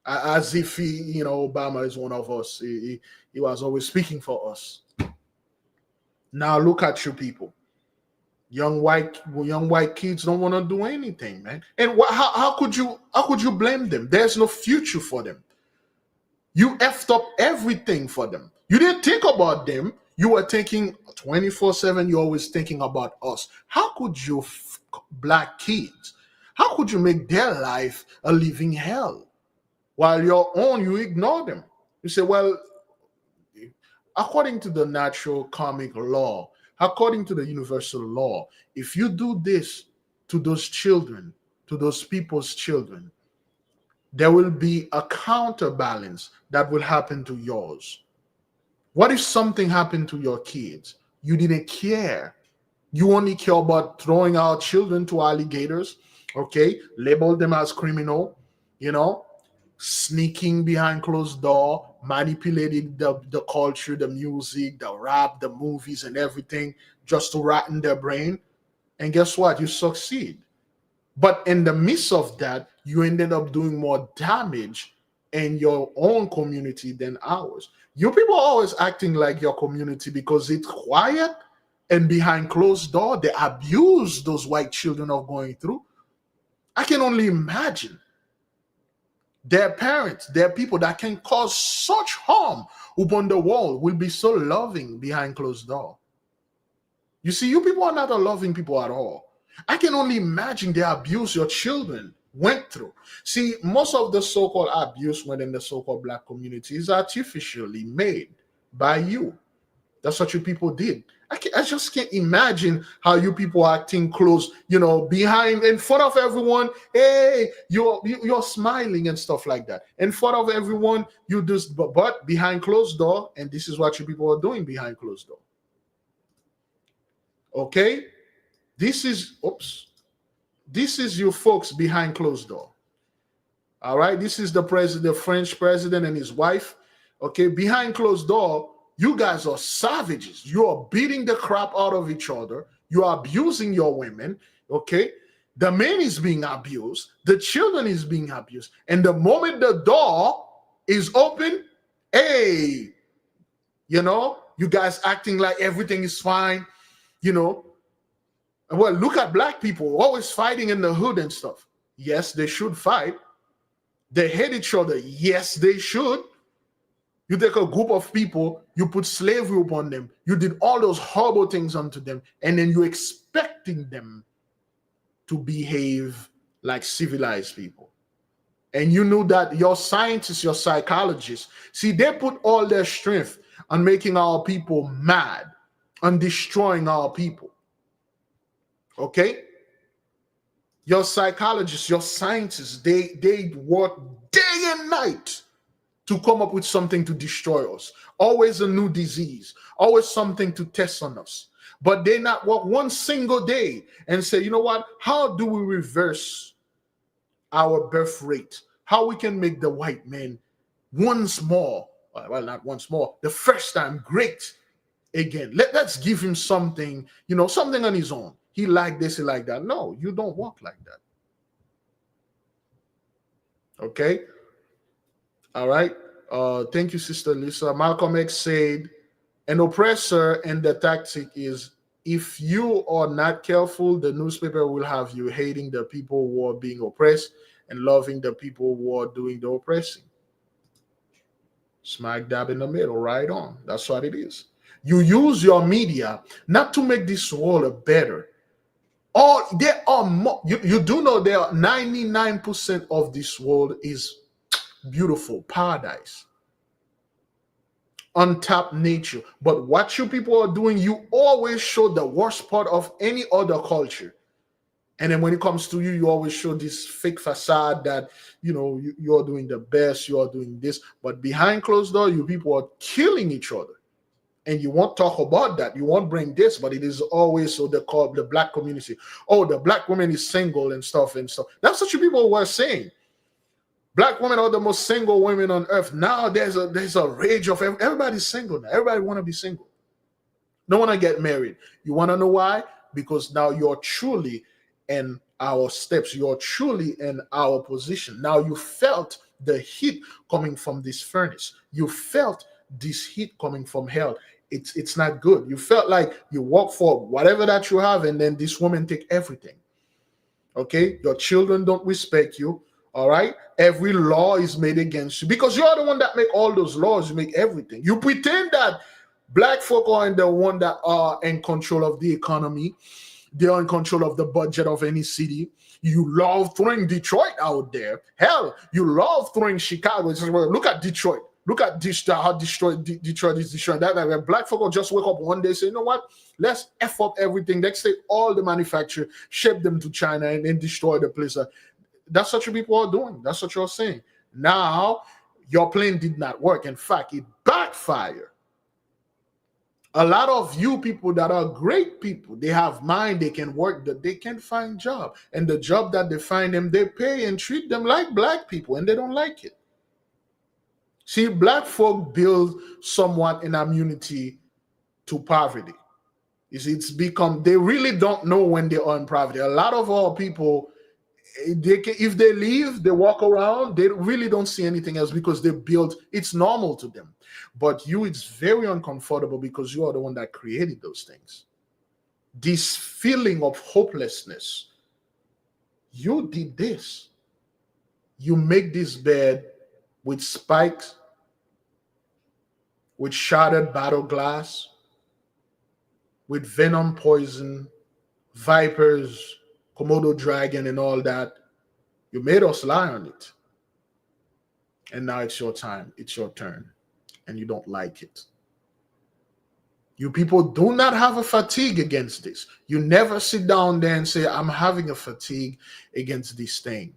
Speaker 1: As if Obama is one of us. He was always speaking for us. Now look at you people. Young white kids don't want to do anything, man. And how could you blame them? There's no future for them. You effed up everything for them. You didn't think about them. You were thinking 24/7. You're always thinking about us. How could you, black kids? How could you make their life a living hell? While your own, you ignore them. You say, well, according to the natural karmic law, according to the universal law, if you do this to those children, to those people's children, there will be a counterbalance that will happen to yours. What if something happened to your kids? You didn't care. You only care about throwing our children to alligators, okay? Label them as criminal, sneaking behind closed door, manipulating the culture, the music, the rap, the movies, and everything just to rotten their brain. And guess what? You succeed. But in the midst of that, you ended up doing more damage in your own community than ours. You people are always acting like your community because it's quiet, and behind closed door, they abuse those white children are going through. I can only imagine their parents, their people that can cause such harm upon the world will be so loving behind closed door. You see, you people are not a loving people at all. I can only imagine the abuse your children went through. See, most of the so-called abuse within the so-called black community is artificially made by you. That's what you people did. I just can't imagine how you people are acting close, behind, in front of everyone. Hey, you're smiling and stuff like that. In front of everyone, you just, but behind closed door, and this is what you people are doing behind closed door. Okay? This is you folks behind closed door. All right? This is the French president and his wife. Okay? Behind closed door, you guys are savages. You are beating the crap out of each other. You are abusing your women. Okay? The man is being abused. The children is being abused. And the moment the door is open, hey, you guys acting like everything is fine, Well, look at black people always fighting in the hood and stuff. Yes, they should fight. They hate each other. Yes, they should. You take a group of people, you put slavery upon them, you did all those horrible things unto them, and then you're expecting them to behave like civilized people. And you knew that your scientists, your psychologists, see, they put all their strength on making our people mad, on destroying our people. Okay? Your psychologists, your scientists, they work day and night to come up with something to destroy us. Always a new disease, always something to test on us. But they not work one single day and say, you know what? How do we reverse our birth rate? How we can make the white man once more, well, not once more, the first time great again. Let's give him something, something on his own. He like this, he like that. No, you don't work like that. Okay? All right. Thank you, Sister Lisa. Malcolm X said, an oppressor and the tactic is, if you are not careful, the newspaper will have you hating the people who are being oppressed and loving the people who are doing the oppressing. Smack dab in the middle, right on. That's what it is. You use your media not to make this world better. There are more. You do know there are 99% of this world is beautiful, paradise, untapped nature. But what you people are doing, you always show the worst part of any other culture. And then when it comes to you, you always show this fake facade that, you're doing the best, you are doing this. But behind closed door, you people are killing each other. And you won't talk about that. You won't bring this, but it is always so the black community. Oh, the black woman is single and stuff. That's what you people were saying. Black women are the most single women on earth. Now there's a rage of everybody's single now. Everybody want to be single. Don't want to get married. You want to know why? Because now you're truly in our steps. You're truly in our position. Now you felt the heat coming from this furnace. You felt this heat coming from hell. It's not good. You felt like you work for whatever that you have, and then this woman take everything. Okay, your children don't respect you. All right, every law is made against you because you're the one that make all those laws. You make everything. You pretend that black folk are the one that are in control of the economy. They're in control of the budget of any city. You love throwing Detroit out there. Hell, you love throwing Chicago. It's just, well, look at Detroit. Look at how Detroit is destroyed. That black folk will just wake up one day and say, you know what? Let's F up everything. Let's take all the manufacture, ship them to China, and then destroy the place. That's what you people are doing. That's what you're saying. Now, your plan did not work. In fact, it backfired. A lot of you people that are great people, they have mind, they can work, that they can find job. And the job that they find them, they pay and treat them like black people, and they don't like it. See, black folk build somewhat an immunity to poverty. You see, it's become, they really don't know when they are in poverty. A lot of our people, if they leave, they walk around, they really don't see anything else because they build, it's normal to them. But you, it's very uncomfortable because you are the one that created those things. This feeling of hopelessness, you did this. You make this bed with spikes, with shattered battle glass, with venom poison, vipers, Komodo dragon, and all that. You made us lie on it. And now it's your time. It's your turn. And you don't like it. You people do not have a fatigue against this. You never sit down there and say, I'm having a fatigue against this thing.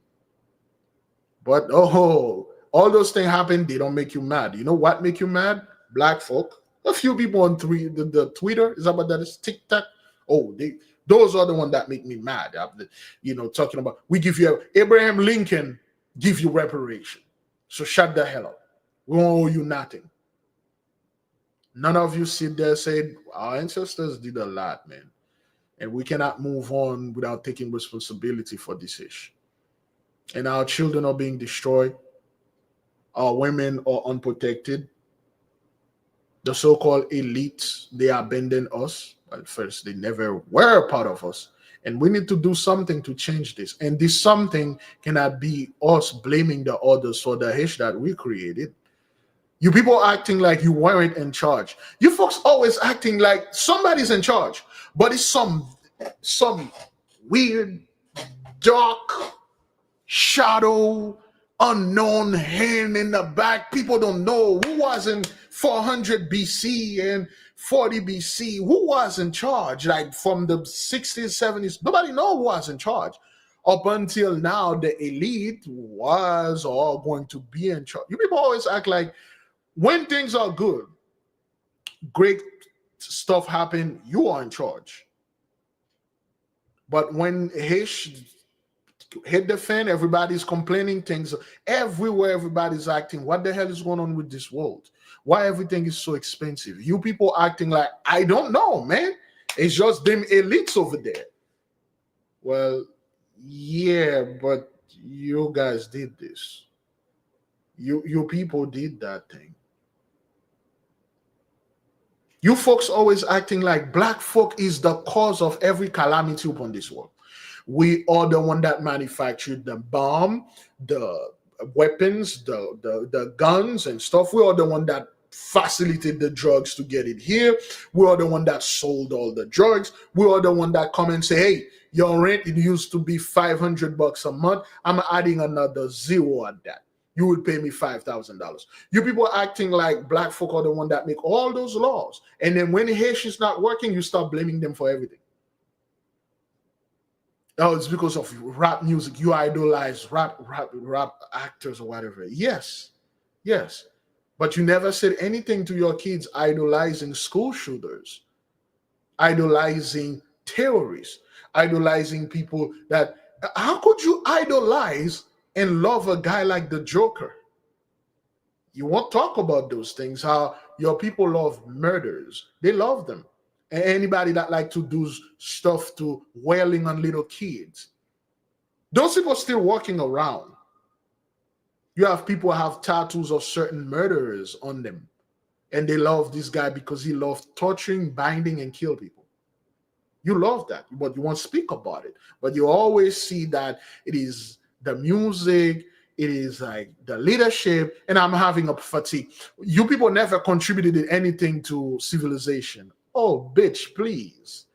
Speaker 1: But all those things happen, they don't make you mad. You know what make you mad? Black folk. A few people on the Twitter, is that what that is? TikTok. Those are the ones that make me mad. Talking about, we give you Abraham Lincoln give you reparation. So shut the hell up. We won't owe you nothing. None of you sit there and say, our ancestors did a lot, man. And we cannot move on without taking responsibility for this issue. And our children are being destroyed. Our women are unprotected. The so-called elites, they abandon us. At first, they never were a part of us. And we need to do something to change this. And this something cannot be us blaming the others for the issue that we created. You people acting like you weren't in charge. You folks always acting like somebody's in charge. But it's some weird, dark, shadow, unknown hand in the back. People don't know who was in 400 BC and 40 BC. Who was in charge? Like from the 60s, 70s. Nobody know who was in charge. Up until now, the elite was all going to be in charge. You people always act like when things are good, great stuff happen, you are in charge. But when Hish hit the fan, everybody's complaining, things everywhere, everybody's acting. What the hell is going on with this world? Why everything is so expensive? You people acting like, I don't know, man. It's just them elites over there. Well, yeah, but you guys did this. You people did that thing. You folks always acting like black folk is the cause of every calamity upon this world. We are the one that manufactured the bomb, the weapons, the guns and stuff. We are the one that facilitated the drugs to get it here. We are the one that sold all the drugs. We are the one that come and say, hey, your rent, it used to be $500 a month. I'm adding another zero at that. You would pay me $5,000. You people acting like black folk are the one that make all those laws. And then when Haitian's not working, you start blaming them for everything. Oh, it's because of rap music. You idolize rap actors or whatever. Yes. But you never said anything to your kids idolizing school shooters, idolizing terrorists, idolizing people that, how could you idolize and love a guy like the Joker. You won't talk about those things, how your people love murders. They love them. And anybody that like to do stuff to wailing on little kids. Those people are still walking around. You have people have tattoos of certain murderers on them. And they love this guy because he loved torturing, binding, and kill people. You love that, but you won't speak about it. But you always see that it is the music, it is like the leadership, and I'm having a fatigue. You people never contributed anything to civilization. Oh, bitch, please.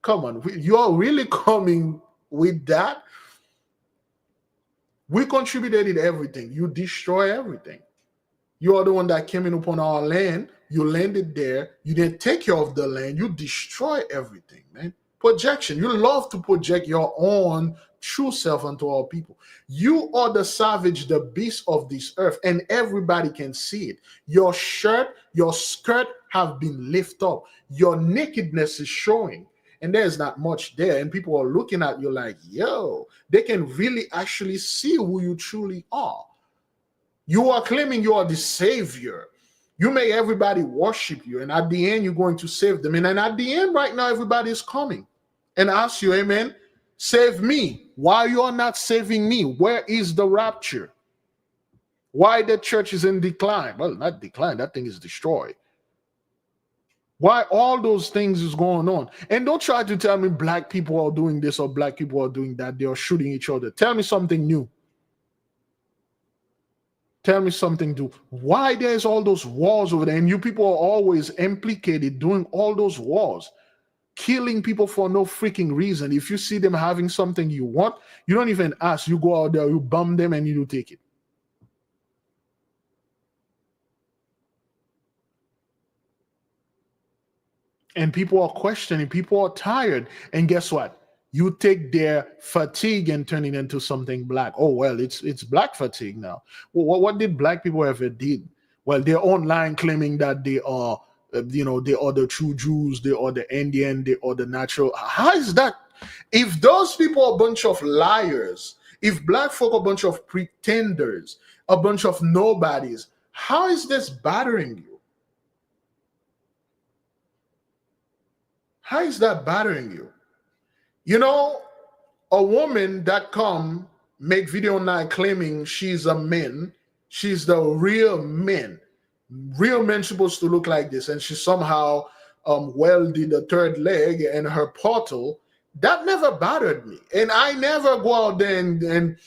Speaker 1: Come on. You're really coming with that? We contributed everything. You destroy everything. You are the one that came in upon our land. You landed there. You didn't take care of the land. You destroy everything, man. Projection. You love to project your own true self onto our people. You are the savage, the beast of this earth, and everybody can see it. Your shirt, your skirt have been lifted up. Your nakedness is showing. And there's not much there. And people are looking at you like, yo, they can really actually see who you truly are. You are claiming you are the savior. You make everybody worship you. And at the end, you're going to save them. And then at the end, right now, everybody is coming and ask you, amen, save me. Why you are not saving me? Where is the rapture? Why the church is in decline? Well, not decline. That thing is destroyed. Why all those things is going on? And don't try to tell me black people are doing this or black people are doing that. They are shooting each other. Tell me something new. Tell me something new. Why there's all those wars over there? And you people are always implicated doing all those wars, killing people for no freaking reason. If you see them having something you want, you don't even ask. You go out there, you bum them, and you take it. And people are questioning, people are tired. And guess what? You take their fatigue and turn it into something black. Oh, well, it's black fatigue now. Well, what did black people ever did? Well, they're online claiming that they are, they are the true Jews, they are the Indian, they are the natural. How is that? If those people are a bunch of liars, if black folk are a bunch of pretenders, a bunch of nobodies, how is this bothering you? How is that bothering you? You know, a woman that come make video night claiming she's a man, she's the real man. Real men supposed to look like this, and she somehow welded a third leg and her portal. That never bothered me, and I never go out there and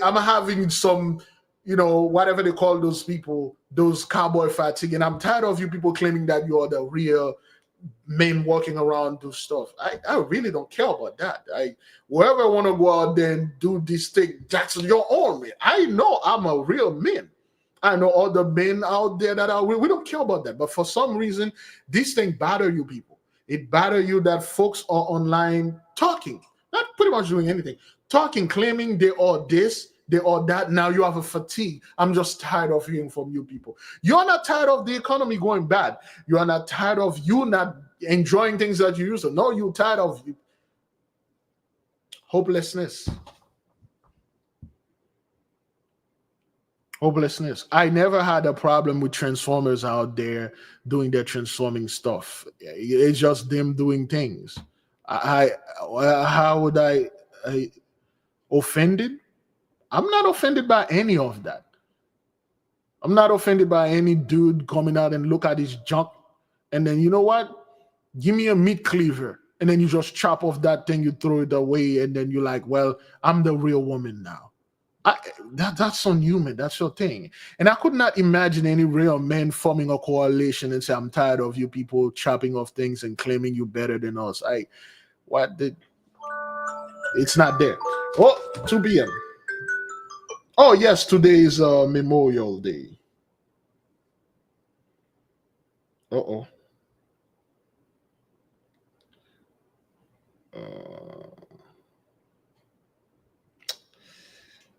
Speaker 1: I'm having some, whatever they call those people, those cowboy fatigue, and I'm tired of you people claiming that you are the real men walking around do stuff. I really don't care about that. Whoever want to go out there and do this thing, that's your own man. I know I'm a real man. I know other men out there that are real. We don't care about that. But for some reason, this thing bother you people. It bother you that folks are online talking, not pretty much doing anything, talking, claiming they are this, they are that. Now you have a fatigue. I'm just tired of hearing from you people. You're not tired of the economy going bad. You are not tired of you not enjoying things that you used to. No, you're tired of hopelessness. Hopelessness. I never had a problem with transformers out there doing their transforming stuff. It's just them doing things. How would I offended? I'm not offended by any of that. I'm not offended by any dude coming out and look at his junk and then, you know what? Give me a meat cleaver. And then you just chop off that thing, you throw it away, and then you're like, well, I'm the real woman now. That's unhuman. That's your thing. And I could not imagine any real men forming a coalition and say, I'm tired of you people chopping off things and claiming you better than us. It's not there. Oh, 2 p.m. Oh, yes, today is Memorial Day. Uh-oh.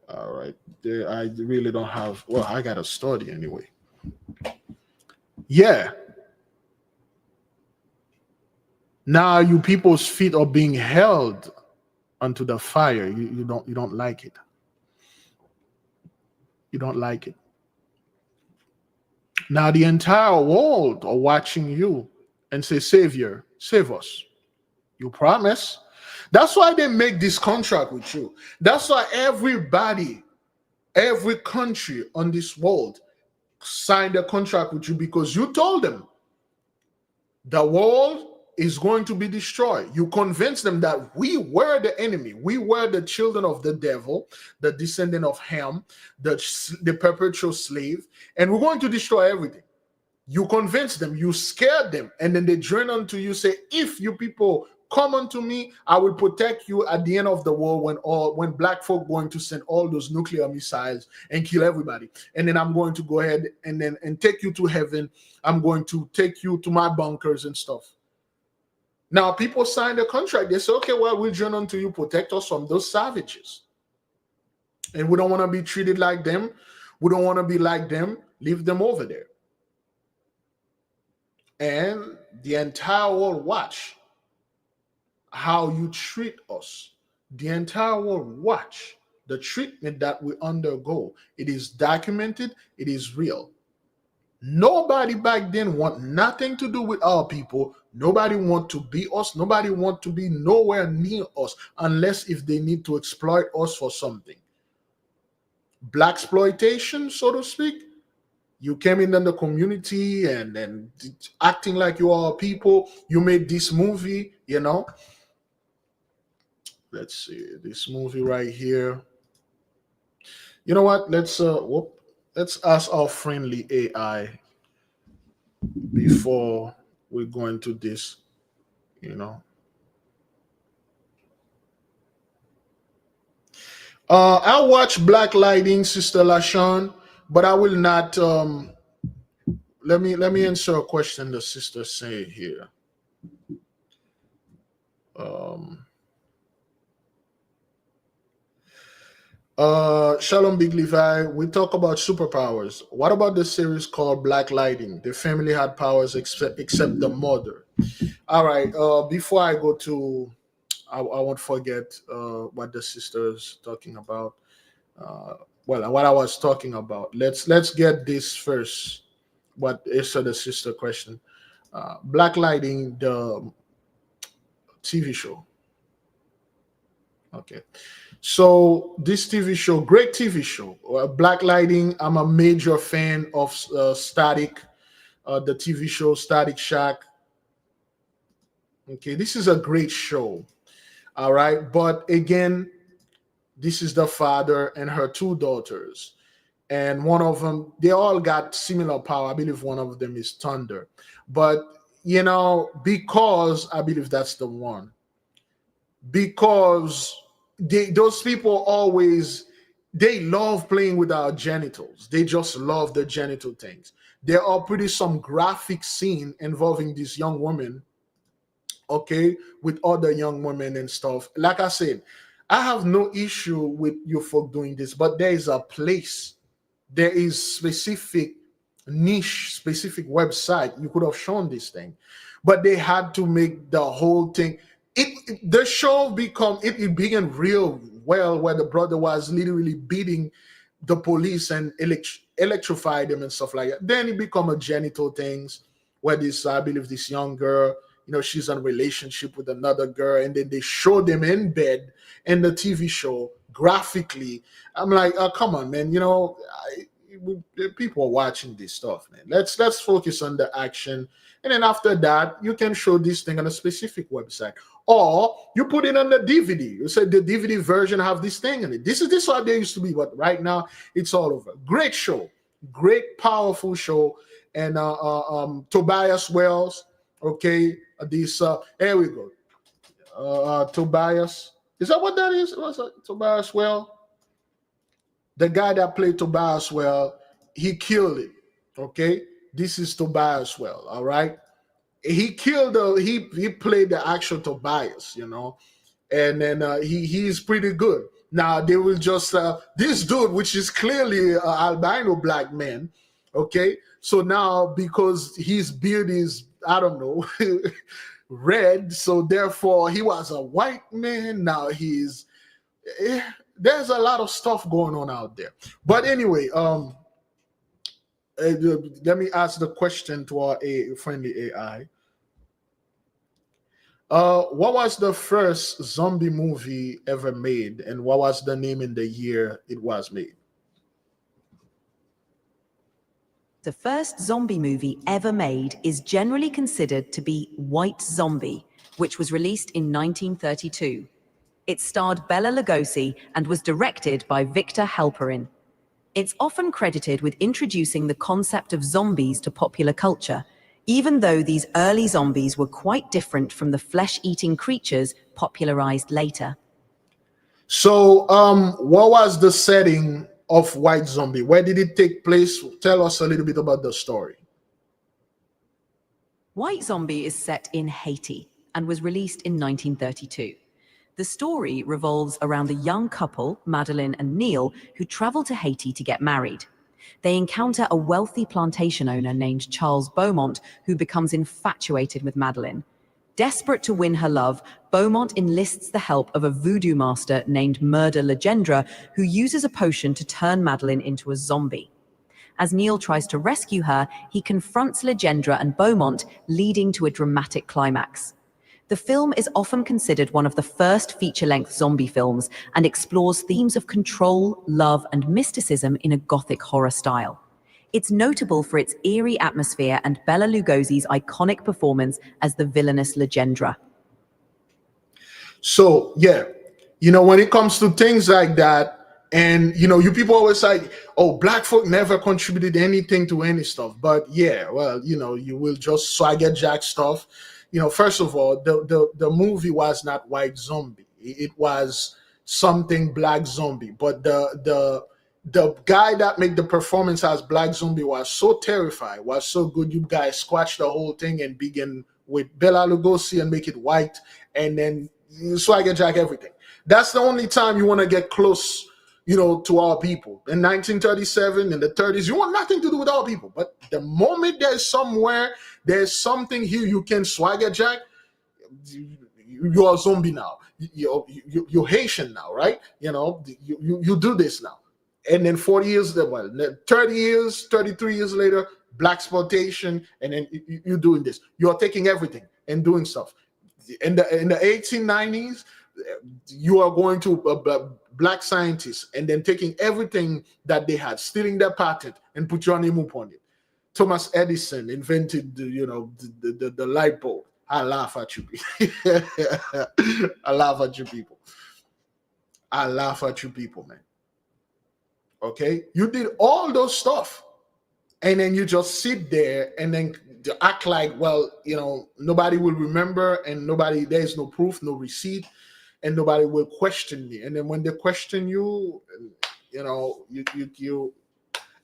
Speaker 1: All right. I really don't have, well, I got to study anyway. Yeah. Now you people's feet are being held onto the fire. You don't like it. You don't like it. Now the entire world are watching you and say, Savior, save us. You promise? That's why they make this contract with you. That's why everybody, every country on this world signed a contract with you, because you told them the world is going to be destroyed. You convinced them that we were the enemy. We were the children of the devil, the descendant of Ham, the perpetual slave, and we're going to destroy everything. You convinced them, you scared them, and then they join unto you, say, if you people come unto me, I will protect you at the end of the world, when black folk going to send all those nuclear missiles and kill everybody. And then I'm going to go ahead and take you to heaven. I'm going to take you to my bunkers and stuff. Now people sign the contract. They say, okay, well, we'll join unto you, protect us from those savages. And we don't want to be treated like them. We don't want to be like them. Leave them over there. And the entire world watch how you treat us. The entire world watch the treatment that we undergo. It is documented. It is real. Nobody back then want nothing to do with our people. Nobody want to be us. Nobody want to be nowhere near us, unless if they need to exploit us for something. Black exploitation, so to speak. You came in the community and acting like you are people. You made this movie, you know. Let's see this movie right here. You know what? Let's ask our friendly AI before we go into this. You know. I watch Black Lighting, Sister Lashon, but I will not. Let me answer a question the sister say here. Shalom Big Levi. We talk about superpowers. What about the series called Black Lighting? The family had powers except the mother. All right. Before I go to, I won't forget what the sister's talking about. Well, what I was talking about. Let's get this first. What answer the sister question? Black Lighting, the TV show. Okay. So this TV show, great TV show, Black Lighting. I'm a major fan of Static, the TV show Static Shack. Okay, this is a great show. All right, but again, this is the father and her two daughters, and one of them, they all got similar power. I believe one of them is Thunder, but because I believe that's the one, because those people always, they love playing with our genitals. They just love the genital things. There are pretty some graphic scene involving this young woman, okay, with other young women and stuff. Like I said, I have no issue with you folk doing this, but there is a place, there is specific niche, specific website you could have shown this thing, but they had to make the whole thing. The show it began real well, where the brother was literally beating the police and electrify them and stuff like that. Then it become a genital things, where this, I believe, this young girl, she's in a relationship with another girl, and then they show them in bed in the TV show graphically. I'm like, oh, come on, man. People are watching this stuff, man. Let's focus on the action, and then after that, you can show this thing on a specific website, or you put it on the DVD. You say the DVD version have this thing in it. This is what they used to be, but right now it's all over. Great show, great powerful show, and Tobias Wells. Okay, this here we go. Tobias, is that what that is? What's that? Tobias Wells. The guy that played Tobias Wells, he killed it. Okay, this is Tobias Wells. All right, he killed he played the actual Tobias, and then he's pretty good. Now they will just this dude, which is clearly an albino black man. Okay, so now because his beard is, I don't know, red, so therefore he was a white man. Now he's there's a lot of stuff going on out there. But anyway, let me ask the question to our friendly AI. What was the first zombie movie ever made, and what was the name and the year it was made?
Speaker 4: The first zombie movie ever made is generally considered to be White Zombie, which was released in 1932. It starred Bela Lugosi and was directed by Victor Halperin. It's often credited with introducing the concept of zombies to popular culture, even though these early zombies were quite different from the flesh-eating creatures popularized later.
Speaker 1: So, what was the setting of White Zombie? Where did it take place? Tell us a little bit about the story.
Speaker 4: White Zombie is set in Haiti and was released in 1932. The story revolves around a young couple, Madeline and Neil, who travel to Haiti to get married. They encounter a wealthy plantation owner named Charles Beaumont, who becomes infatuated with Madeline. Desperate to win her love, Beaumont enlists the help of a voodoo master named Murder Legendre, who uses a potion to turn Madeline into a zombie. As Neil tries to rescue her, he confronts Legendre and Beaumont, leading to a dramatic climax. The film is often considered one of the first feature-length zombie films and explores themes of control, love, and mysticism in a gothic horror style. It's notable for its eerie atmosphere and Bela Lugosi's iconic performance as the villainous Legendre.
Speaker 1: So, yeah, when it comes to things like that, and you people always like, oh, black folk never contributed anything to any stuff. But yeah, well, you will just swagger jack stuff. First of all, the movie was not White Zombie. It was something Black Zombie. But the guy that made the performance as Black Zombie was so terrified, was so good. You guys squash the whole thing and begin with Bela Lugosi and make it white, and then you swagger jack everything. That's the only time you want to get close, to our people. In 1937, in the 30s, you want nothing to do with our people. But the moment there's something here you can swagger jack, you're a zombie now. You're Haitian now, right? You do this now. And then 40 years, 30 years, 33 years later, black exploitation, and then you're doing this. You're taking everything and doing stuff. In the 1890s, you are going to black scientists and then taking everything that they had, stealing their patent, and put your name upon it. Thomas Edison invented the light bulb. I laugh at you people. I laugh at you people. I laugh at you people, man. Okay? You did all those stuff. And then you just sit there and then act like, well, nobody will remember, and there's no proof, no receipt, and nobody will question me. And then when they question you,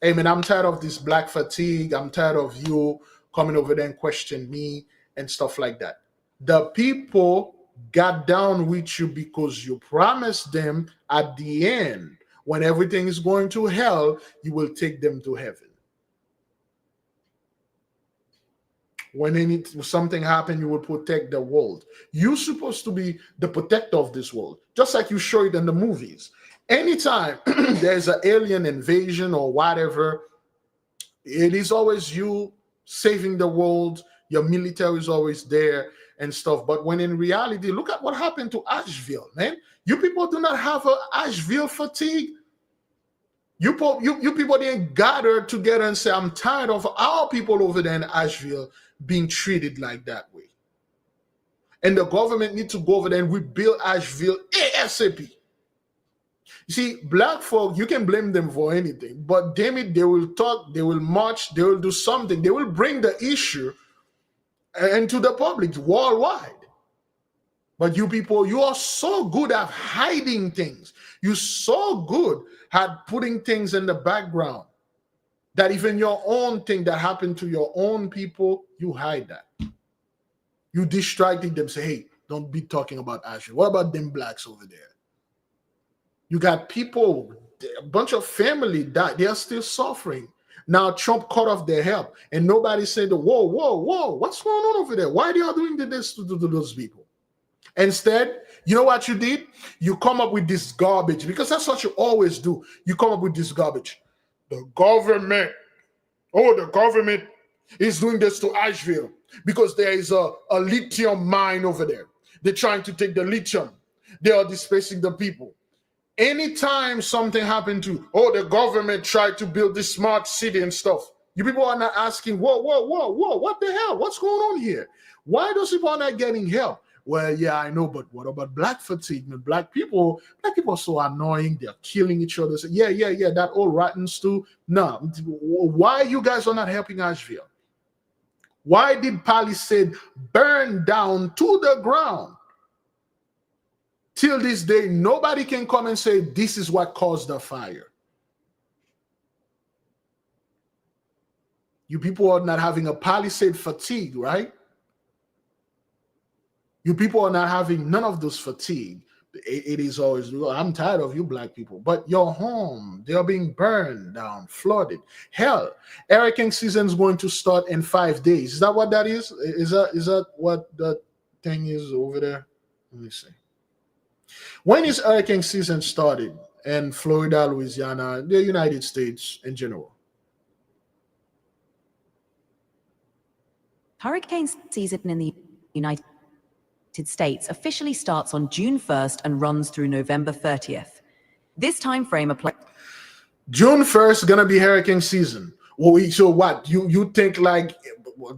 Speaker 1: hey man, I'm tired of this black fatigue. I'm tired of you coming over there and question me and stuff like that. The people got down with you because you promised them at the end, when everything is going to hell, you will take them to heaven. When something happens, you will protect the world. You're supposed to be the protector of this world, just like you show it in the movies. Anytime there's an alien invasion or whatever, it is always you saving the world. Your military is always there and stuff. But when in reality, look at what happened to Asheville, man. You people do not have an Asheville fatigue. You people didn't gather together and say, I'm tired of our people over there in Asheville being treated like that way. And the government needs to go over there and rebuild Asheville ASAP. You see, black folk, you can blame them for anything, but damn it, they will talk, they will march, they will do something. They will bring the issue into the public worldwide. But you people, you are so good at hiding things. You're so good at putting things in the background that even your own thing that happened to your own people, you hide that. You distracted them, say, hey, don't be talking about Ashley. What about them blacks over there? You got people, a bunch of family died. They are still suffering. Now Trump cut off their help, and nobody said, whoa, what's going on over there? Why are they all doing this to those people? Instead, You know what you did? You come up with this garbage because that's what you always do. You come up with this garbage. The government, the government is doing this to Asheville because there is a lithium mine over there. They're trying to take the lithium. They are displacing the people. Anytime something happened to, the government tried to build this smart city and stuff, you people are not asking, whoa, what the hell? What's going on here? Why those people are not getting help? Well, yeah, I know, but what about black fatigue? Black people are so annoying. They're killing each other. So, yeah, that old rotten stew. No, why you guys are not helping Asheville? Why did Palisade burn down to the ground? Till this day, nobody can come and say this is what caused the fire. You people are not having a Palisade fatigue, right? You people are not having none of those fatigue. It is always, I'm tired of you black people. But your home, they are being burned down, flooded. Hell, hurricane season is going to start in 5 days. Is that what that is? Is that what the thing is over there? Let me see. When is hurricane season started in Florida, Louisiana, the United States in general?
Speaker 4: Hurricane season in the United States officially starts on June 1st and runs through November 30th. This time frame applies.
Speaker 1: June 1st gonna be hurricane season. Well, so what? You think like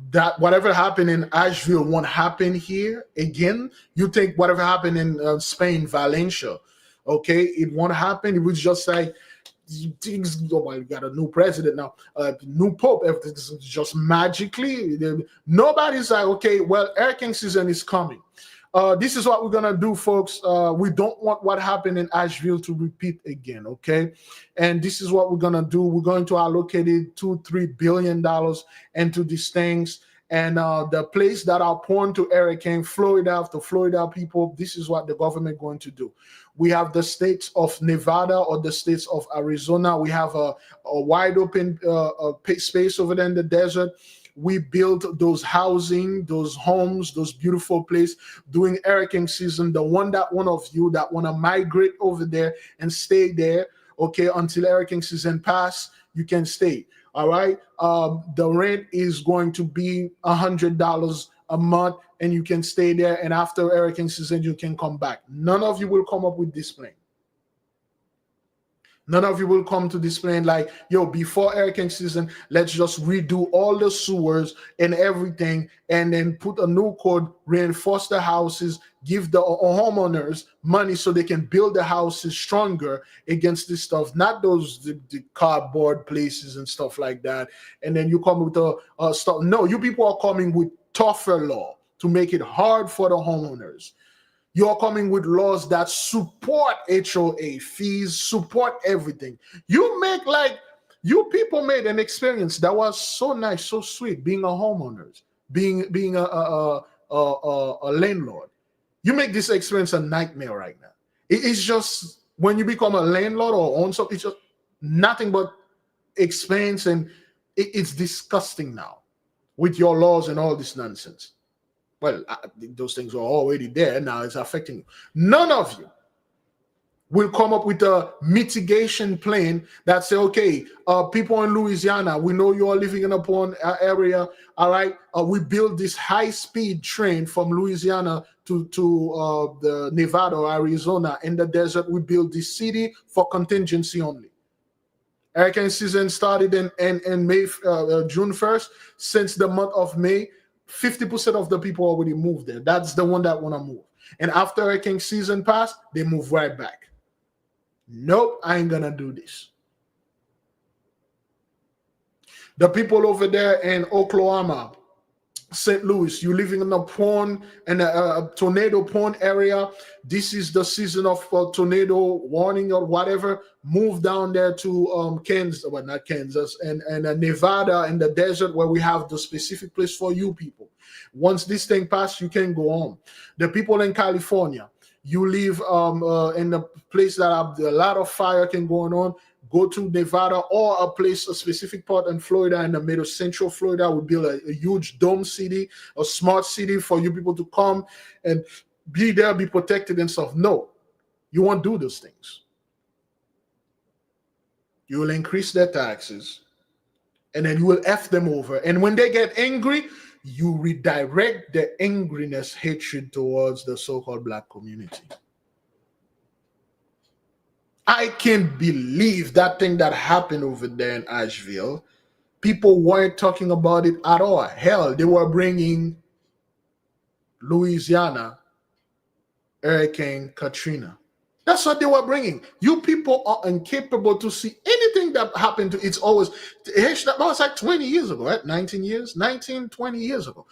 Speaker 1: that whatever happened in Asheville won't happen here again? You think whatever happened in Spain, Valencia, okay, it won't happen? It was just like things. Oh, well, we got a new president now, new pope. Everything's just magically. Nobody's like, okay, well, hurricane season is coming. This is what we're gonna do, folks. We don't want what happened in Asheville to repeat again, okay? And this is what we're gonna do. We're going to allocate it $2-3 billion into these things. And the place that are prone to hurricane, Florida, the Florida people, this is what the government going to do. We have the states of Nevada or the states of Arizona. We have a wide open space over there in the desert. We built those housing, those homes, those beautiful places during hurricane season. The one of you that want to migrate over there and stay there, okay, until hurricane season pass, you can stay. All right. The rent is going to be $100 a month, and you can stay there. And after hurricane season, you can come back. None of you will come up with this plan. None of you will come to this plan like, yo, before hurricane season, let's just redo all the sewers and everything, and then put a new code, reinforce the houses, give the homeowners money so they can build the houses stronger against this stuff, not those the cardboard places and stuff like that. And then you come with a stuff. No, you people are coming with tougher law to make it hard for the homeowners. You're coming with laws that support HOA fees, support everything. You people made an experience that was so nice, so sweet, being a homeowner, being a landlord. You make this experience a nightmare right now. It's just when you become a landlord or own something, it's just nothing but expense, and it's disgusting now with your laws and all this nonsense. Well, those things are already there. Now it's affecting you. None of you will come up with a mitigation plan that say, okay, people in Louisiana, we know you are living in a poor area. All right, we build this high-speed train from Louisiana to the Nevada or Arizona in the desert. We build this city for contingency only. Hurricane season started in May, June 1st. Since the month of May, 50% of the people already moved there. That's the one that want to move. And after hurricane season passed, they move right back. Nope, I ain't gonna do this. The people over there in Oklahoma, St. Louis, you living in a tornado prone area. This is the season of tornado warning or whatever. Move down there to Kansas, well, not Kansas, and Nevada in the desert, where we have the specific place for you people. Once this thing passes, you can go home. The people in California, you live in a place that have a lot of fire can going on. Go to Nevada or a specific part in Florida, in the middle, central Florida. We build a huge dome city, a smart city for you people to come and be there, be protected and stuff. No, you won't do those things. You will increase their taxes, and then you will F them over. And when they get angry, you redirect their angriness, hatred towards the so-called black community. I can't believe that thing that happened over there in Asheville. People weren't talking about it at all. Hell, they were bringing Louisiana Hurricane Katrina. That's what they were bringing. You people are incapable to see anything that happened to. It's always, that was like 20 years ago, right? 19 years, 19, 20 years ago.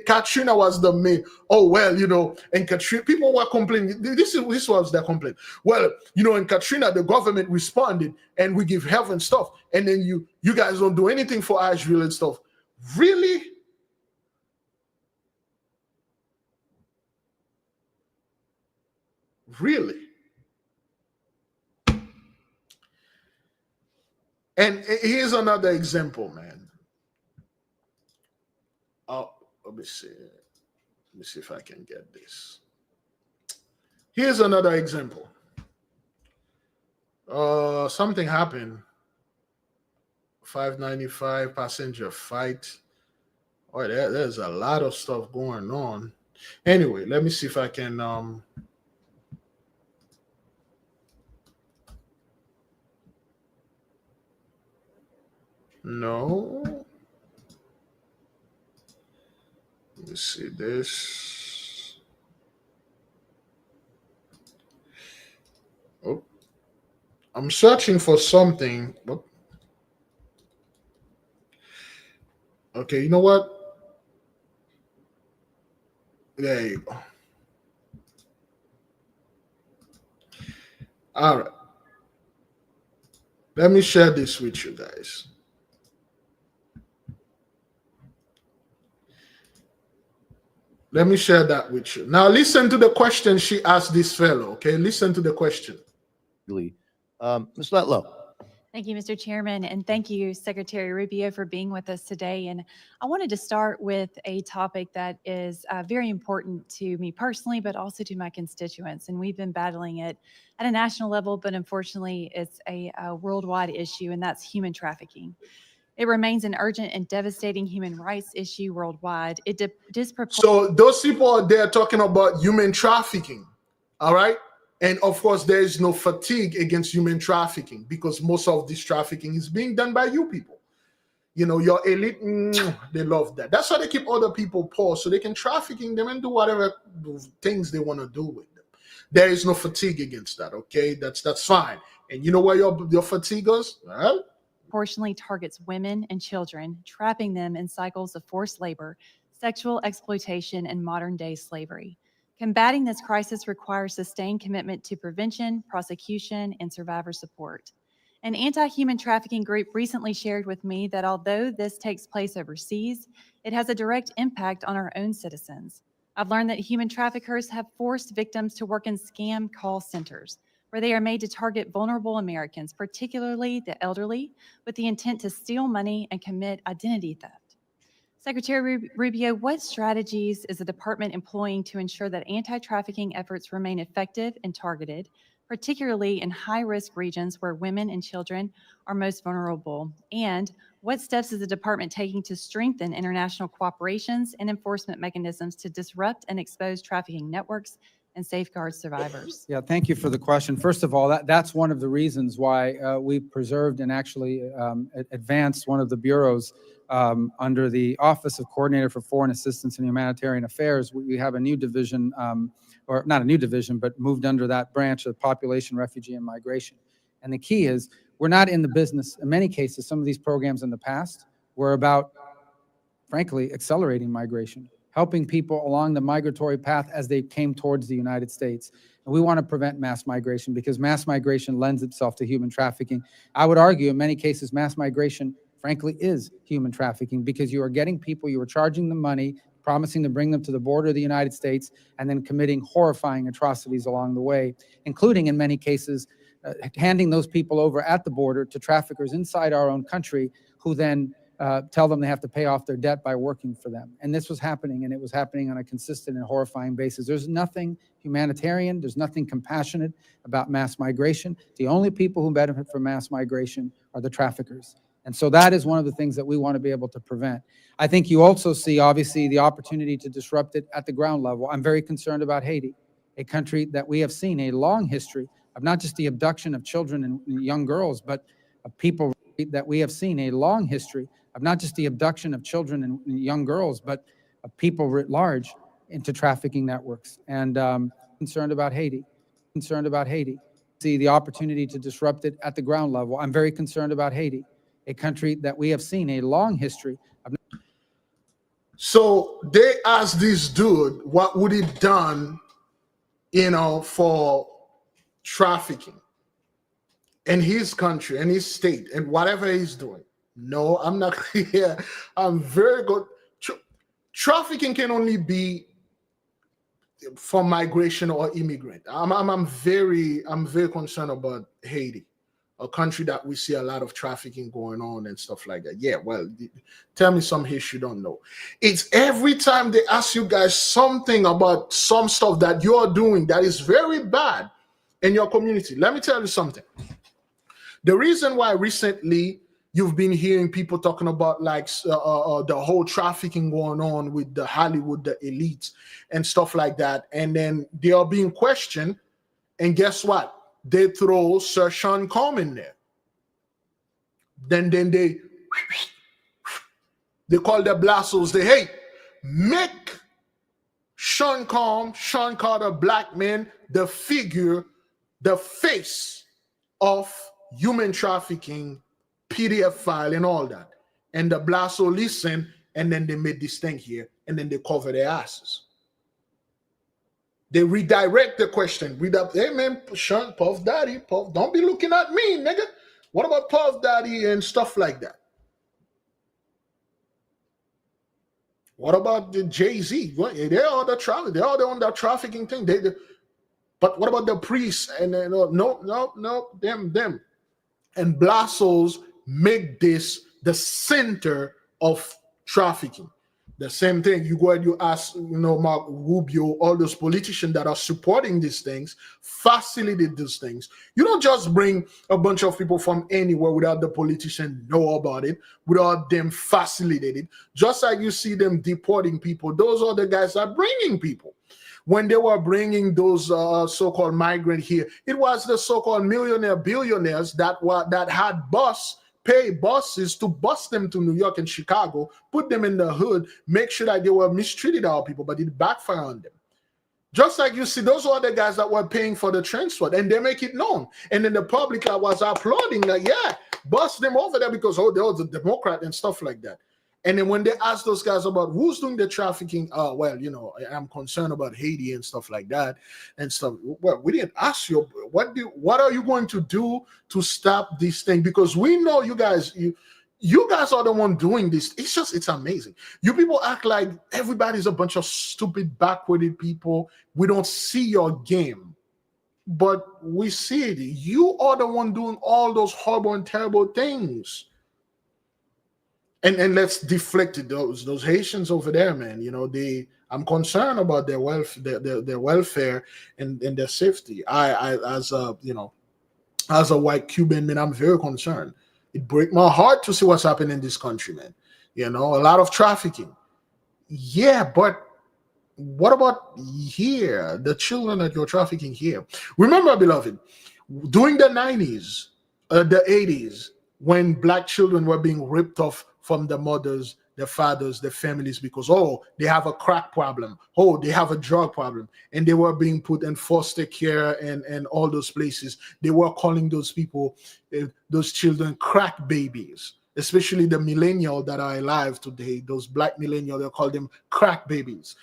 Speaker 1: Katrina was the main, oh, well, you know, and Katrina, people were complaining. This was their complaint. Well, you know, in Katrina, the government responded and we give help and stuff. And then you guys don't do anything for Asheville and stuff. Really? Really? And here's another example, man. Oh, let me see. Let me see if I can get this. Here's another example. Something happened. 595 passenger fight. Oh, there's a lot of stuff going on. Anyway, let me see if I can no. Let me see this. Oh, I'm searching for something. Oh. Okay, you know what? There you go. All right. Let me share this with you guys. Let me share that with you. Now listen to the question she asked this fellow, okay? Listen to the question.
Speaker 5: Ms. Letlow.
Speaker 6: Thank you, Mr. Chairman, and thank you, Secretary Rubio, for being with us today. And I wanted to start with a topic that is very important to me personally, but also to my constituents. And we've been battling it at a national level, but unfortunately, it's a worldwide issue, and that's human trafficking. It remains an urgent and devastating human rights issue worldwide. It
Speaker 1: So those people are there talking about human trafficking, all right? And of course, there is no fatigue against human trafficking because most of this trafficking is being done by you people. You know, your elite, they love that. That's why they keep other people poor, so they can trafficking them and do whatever things they want to do with them. There is no fatigue against that, okay? That's fine. And you know where your fatigue goes? Well,
Speaker 6: proportionally targets women and children, trapping them in cycles of forced labor, sexual exploitation, and modern-day slavery. Combating this crisis requires sustained commitment to prevention, prosecution, and survivor support. An anti-human trafficking group recently shared with me that although this takes place overseas, it has a direct impact on our own citizens. I've learned that human traffickers have forced victims to work in scam call centers, where they are made to target vulnerable Americans, particularly the elderly, with the intent to steal money and commit identity theft. Secretary Rubio, what strategies is the department employing to ensure that anti-trafficking efforts remain effective and targeted, particularly in high-risk regions where women and children are most vulnerable? And what steps is the department taking to strengthen international cooperations and enforcement mechanisms to disrupt and expose trafficking networks and safeguard survivors?
Speaker 7: Yeah, thank you for the question. First of all, that's one of the reasons why we preserved and actually advanced one of the bureaus under the Office of Coordinator for Foreign Assistance and Humanitarian Affairs. We have a new division, or not a new division, but moved under that branch of population, refugee, and migration. And the key is we're not in the business. In many cases, some of these programs in the past were about, frankly, accelerating migration, helping people along the migratory path as they came towards the United States. And we want to prevent mass migration because mass migration lends itself to human trafficking. I would argue in many cases, mass migration, frankly, is human trafficking because you are getting people, you are charging them money, promising to bring them to the border of the United States, and then committing horrifying atrocities along the way, including in many cases, handing those people over at the border to traffickers inside our own country who then tell them they have to pay off their debt by working for them. And this was happening, and it was happening on a consistent and horrifying basis. There's nothing humanitarian, there's nothing compassionate about mass migration. The only people who benefit from mass migration are the traffickers. And so that is one of the things that we want to be able to prevent. I think you also see, obviously, the opportunity to disrupt it at the ground level. I'm very concerned about Haiti, a country that we have seen a long history of not just the abduction of children and young girls, but of people that we have seen a long history of not just the abduction of children and young girls, but of people writ large into trafficking networks. And concerned about Haiti, see the opportunity to disrupt it at the ground level. I'm very concerned about Haiti, a country that we have seen a long history of.
Speaker 1: So they asked this dude, what would he done, for trafficking in his country, in his state, and whatever he's doing. No, I'm not here. I'm very good. Trafficking can only be for migration or immigrant. I'm very concerned about Haiti, a country that we see a lot of trafficking going on and stuff like that. Yeah, well, tell me some history you don't know. It's every time they ask you guys something about some stuff that you're doing that is very bad in your community. Let me tell you something. The reason why recently you've been hearing people talking about like the whole trafficking going on with the Hollywood, the elites and stuff like that, and then they are being questioned, and guess what? They throw Sir Sean Combs in there. Then they call the blassos. They hey, make Sean Combs, Sean Carter, black man, the figure, the face of human trafficking, PDF file, and all that. And the blasso listen, and then they made this thing here, and then they cover their asses. They redirect the question. Hey man, Sean, Puff Daddy, Puff, don't be looking at me, nigga. What about Puff Daddy and stuff like that? What about the Jay-Z? They're all on that trafficking thing. But what about the priests? And no, them. And blassos make this the center of trafficking. The same thing, you go and you ask, Mark Rubio, all those politicians that are supporting these things, facilitate these things. You don't just bring a bunch of people from anywhere without the politician know about it, without them facilitating it. Just like you see them deporting people, those are the guys that are bringing people. When they were bringing those so-called migrants here, it was the so-called billionaires that had pay buses to bus them to New York and Chicago, put them in the hood, make sure that they were mistreated our people, but it backfired on them. Just like you see, those are the guys that were paying for the transport, and they make it known. And then the public was applauding, like, yeah, bus them over there because, they were the Democrat and stuff like that. And then when they ask those guys about who's doing the trafficking, I'm concerned about Haiti and stuff like that and stuff. Well, we didn't ask you, what are you going to do to stop this thing? Because we know you guys are the one doing this. It's amazing. You people act like everybody's a bunch of stupid, backwarded people. We don't see your game, but we see it. You are the one doing all those horrible and terrible things. And let's deflect it. Those Haitians over there, man. I'm concerned about their welfare and their safety. As a white Cuban man, I'm very concerned. It breaks my heart to see what's happening in this country, man. A lot of trafficking. Yeah, but what about here? The children that you're trafficking here. Remember, beloved, during the 90s, the 80s, when black children were being ripped off from the mothers, the fathers, the families, because, they have a crack problem. They have a drug problem. And they were being put in foster care and all those places. They were calling those people, those children, crack babies, especially the millennials that are alive today, those black millennials, they call them crack babies.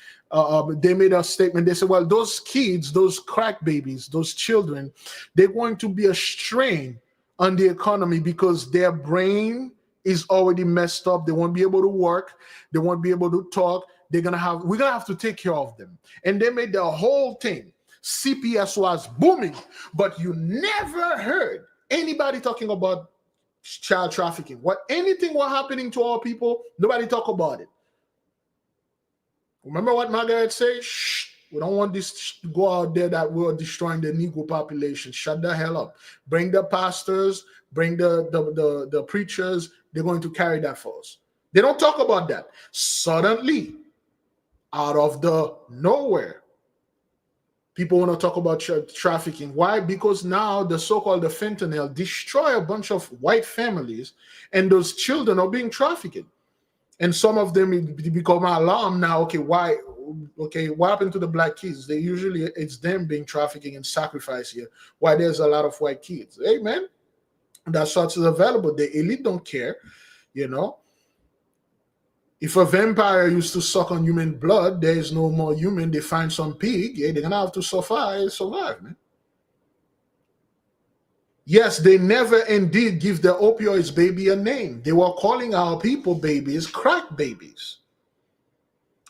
Speaker 1: They made a statement. They said, well, those kids, those crack babies, those children, they're going to be a strain on the economy because their brain is already messed up. They won't be able to work. They won't be able to talk. We're gonna have to take care of them. And they made the whole thing. CPS was booming, but you never heard anybody talking about child trafficking. Anything was happening to our people, nobody talk about it. Remember what Margaret said? Shh, we don't want this to go out there that we're destroying the Negro population. Shut the hell up. Bring the pastors, bring the preachers. They're going to carry that for us. They don't talk about that. Suddenly, out of the nowhere, people want to talk about trafficking. Why? Because now the so-called the fentanyl destroy a bunch of white families, and those children are being trafficked. And some of them become alarmed now. Okay, why? Okay, what happened to the black kids? They usually, it's them being trafficking and sacrificed here. Why there's a lot of white kids? Hey, man, that's what's available. The elite don't care, you know. If a vampire used to suck on human blood, there is no more human. They find some pig, yeah, they're gonna have to survive, man. Yes, they never indeed give the opioids baby a name. They were calling our people babies crack babies.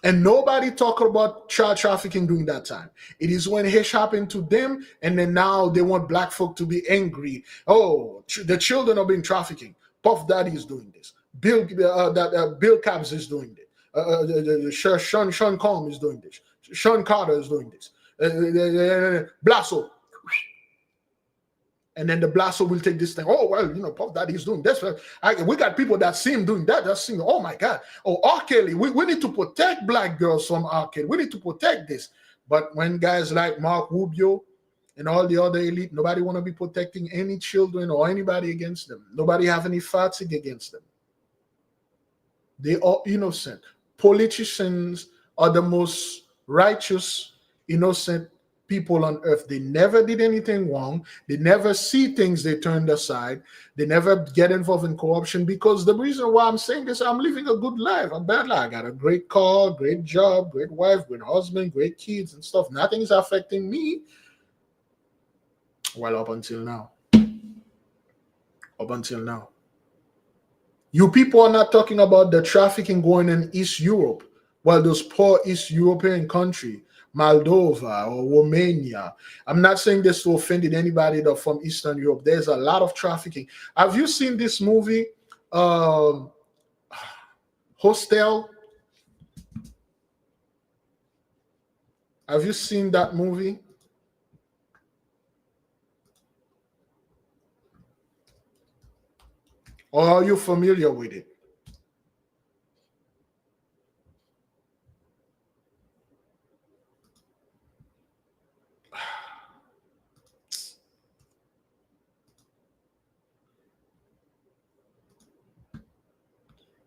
Speaker 1: And nobody talked about child trafficking during that time. It is when it happened to them, and then now they want black folk to be angry. Oh, the children are being trafficking. Puff Daddy is doing this. Bill Cabs is doing this. Sean Combs is doing this. Sean Carter is doing this. Blasso. And then the Blasso will take this thing. Oh, well, you know, Puff Daddy is doing this. We got people that see him doing that. That's saying, oh, my God. Oh, R. Kelly. We need to protect black girls from R. Kelly. We need to protect this. But when guys like Mark Rubio and all the other elite, nobody want to be protecting any children or anybody against them. Nobody have any fatigue against them. They are innocent. Politicians are the most righteous, innocent people on earth. They never did anything wrong. They never see things they turned aside. They never get involved in corruption, because the reason why I'm saying this, I'm living a good life, a bad life. I got a great car, great job, great wife, great husband, great kids and stuff. Nothing is affecting me. Well, up until now. Up until now. You people are not talking about the trafficking going in East Europe. Well, those poor East European countries, Moldova or Romania. I'm not saying this to offend anybody from Eastern Europe. There's a lot of trafficking. Have you seen this movie, Hostel? Have you seen that movie? Or are you familiar with it?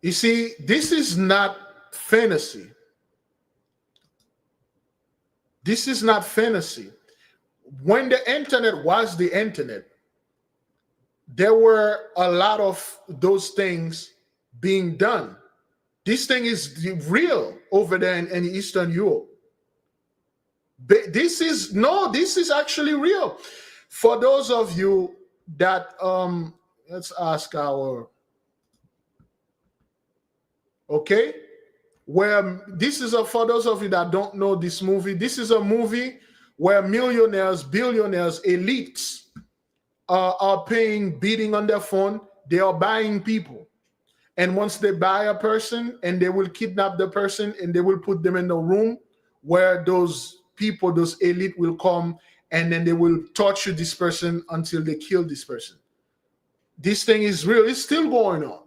Speaker 1: You see, this is not fantasy. This is not fantasy. When the internet was the internet, there were a lot of those things being done. This thing is real over there in Eastern Europe. This is actually real. For those of you that let's ask our okay, where this is for those of you that don't know this movie, this is a movie where millionaires, billionaires, elites are paying, bidding on their phone. They are buying people. And once they buy a person, and they will kidnap the person, and they will put them in the room where those people, those elite will come, and then they will torture this person until they kill this person. This thing is real. It's still going on.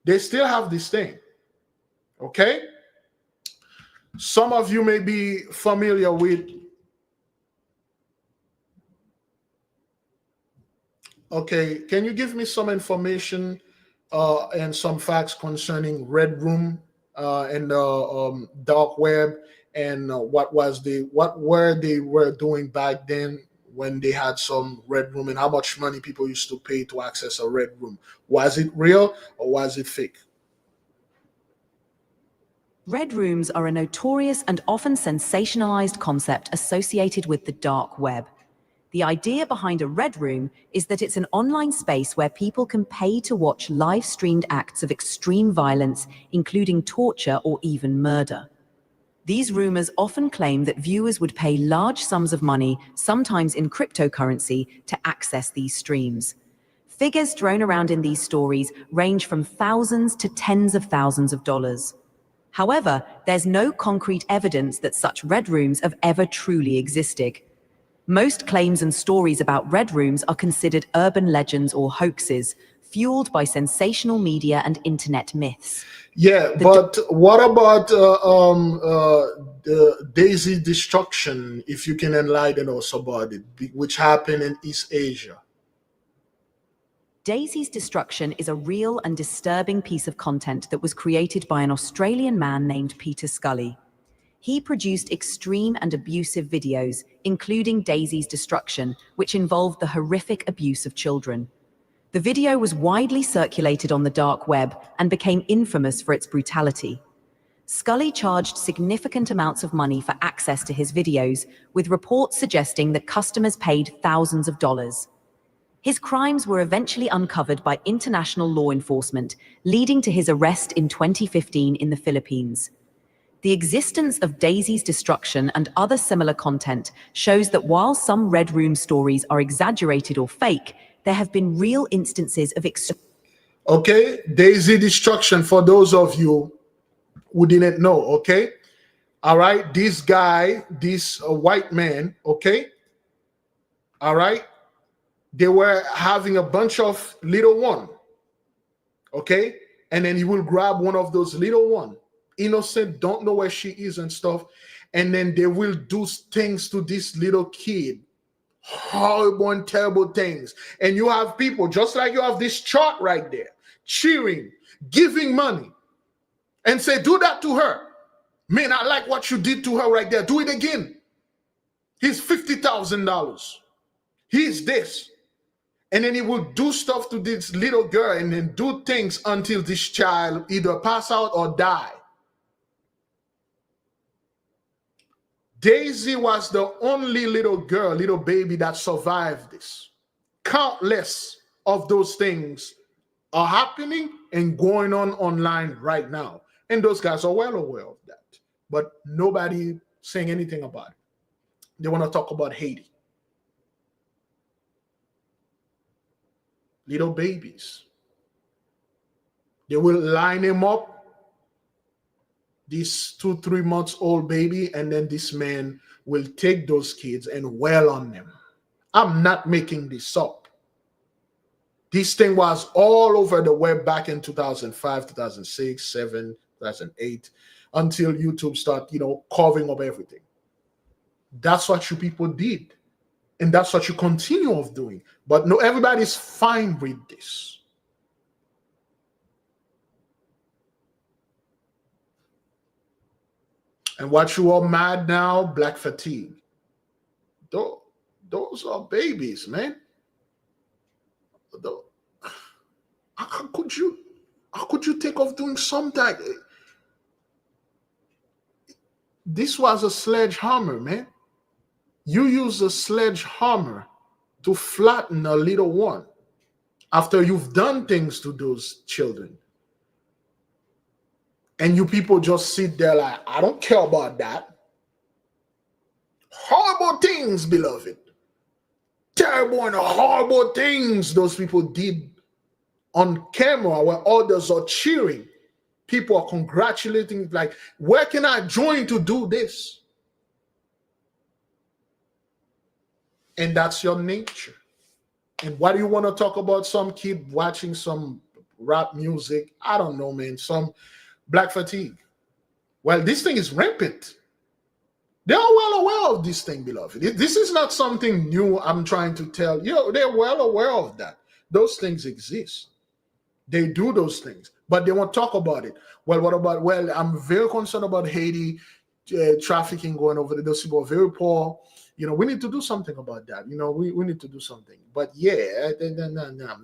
Speaker 1: They still have this thing. Okay? Some of you may be familiar with. Okay, can you give me some information and some facts concerning Red Room and the dark web, and what they were doing back then when they had some Red Room, and how much money people used to pay to access a Red Room? Was it real or was it fake?
Speaker 4: Red rooms are a notorious and often sensationalized concept associated with the dark web. The idea behind a red room is that it's an online space where people can pay to watch live-streamed acts of extreme violence, including torture or even murder. These rumors often claim that viewers would pay large sums of money, sometimes in cryptocurrency, to access these streams. Figures thrown around in these stories range from thousands to tens of thousands of dollars. However, there's no concrete evidence that such red rooms have ever truly existed. Most claims and stories about red rooms are considered urban legends or hoaxes, fueled by sensational media and internet myths.
Speaker 1: Yeah, but what about the Daisy destruction, if you can enlighten us about it, which happened in East Asia?
Speaker 4: Daisy's destruction is a real and disturbing piece of content that was created by an Australian man named Peter Scully. He produced extreme and abusive videos, including Daisy's destruction, which involved the horrific abuse of children. The video was widely circulated on the dark web and became infamous for its brutality. Scully charged significant amounts of money for access to his videos, with reports suggesting that customers paid thousands of dollars. His crimes were eventually uncovered by international law enforcement, leading to his arrest in 2015 in the Philippines. The existence of Daisy's destruction and other similar content shows that while some Red Room stories are exaggerated or fake, there have been real instances of
Speaker 1: Okay, Daisy destruction, for those of you who didn't know, okay? All right, this guy, this white man, okay? All right, they were having a bunch of little one, okay? And then he will grab one of those little one, innocent, don't know where she is and stuff. And then they will do things to this little kid, horrible and terrible things. And you have people, just like you have this chart right there, cheering, giving money, and say, do that to her. Man, I like what you did to her right there. Do it again. He's $50,000. He's this. And then he will do stuff to this little girl and then do things until this child either pass out or die. Daisy was the only little girl, little baby that survived this. Countless of those things are happening and going on online right now. And those guys are well aware of that. But nobody saying anything about it. They want to talk about Haiti. Little babies. They will line him up, this 2-3 months old baby, and then this man will take those kids and wail on them. I'm not making this up. This thing was all over the web back in 2005, 2006, 7, 2008, until YouTube started, carving up everything. That's what you people did. And that's what you continue of doing. But no, everybody's fine with this. And what you are mad now, black fatigue. Those are babies, man. How could you take off doing something? This was a sledgehammer, man. You use a sledgehammer to flatten a little one after you've done things to those children. And you people just sit there like, I don't care about that. Horrible things, beloved. Terrible and horrible things those people did on camera where others are cheering. People are congratulating, like, where can I join to do this? And that's your nature. And what do you want to talk about? Some kid watching some rap music? I don't know, man. Some black fatigue. Well, this thing is rampant. They are well aware of this thing, beloved. This is not something new I'm trying to tell you. They're well aware of that. Those things exist. They do those things, but they won't talk about it. Well, what about, well, I'm very concerned about Haiti, trafficking going over there. Those people are very poor. We need to do something about that. We need to do something. But yeah, no.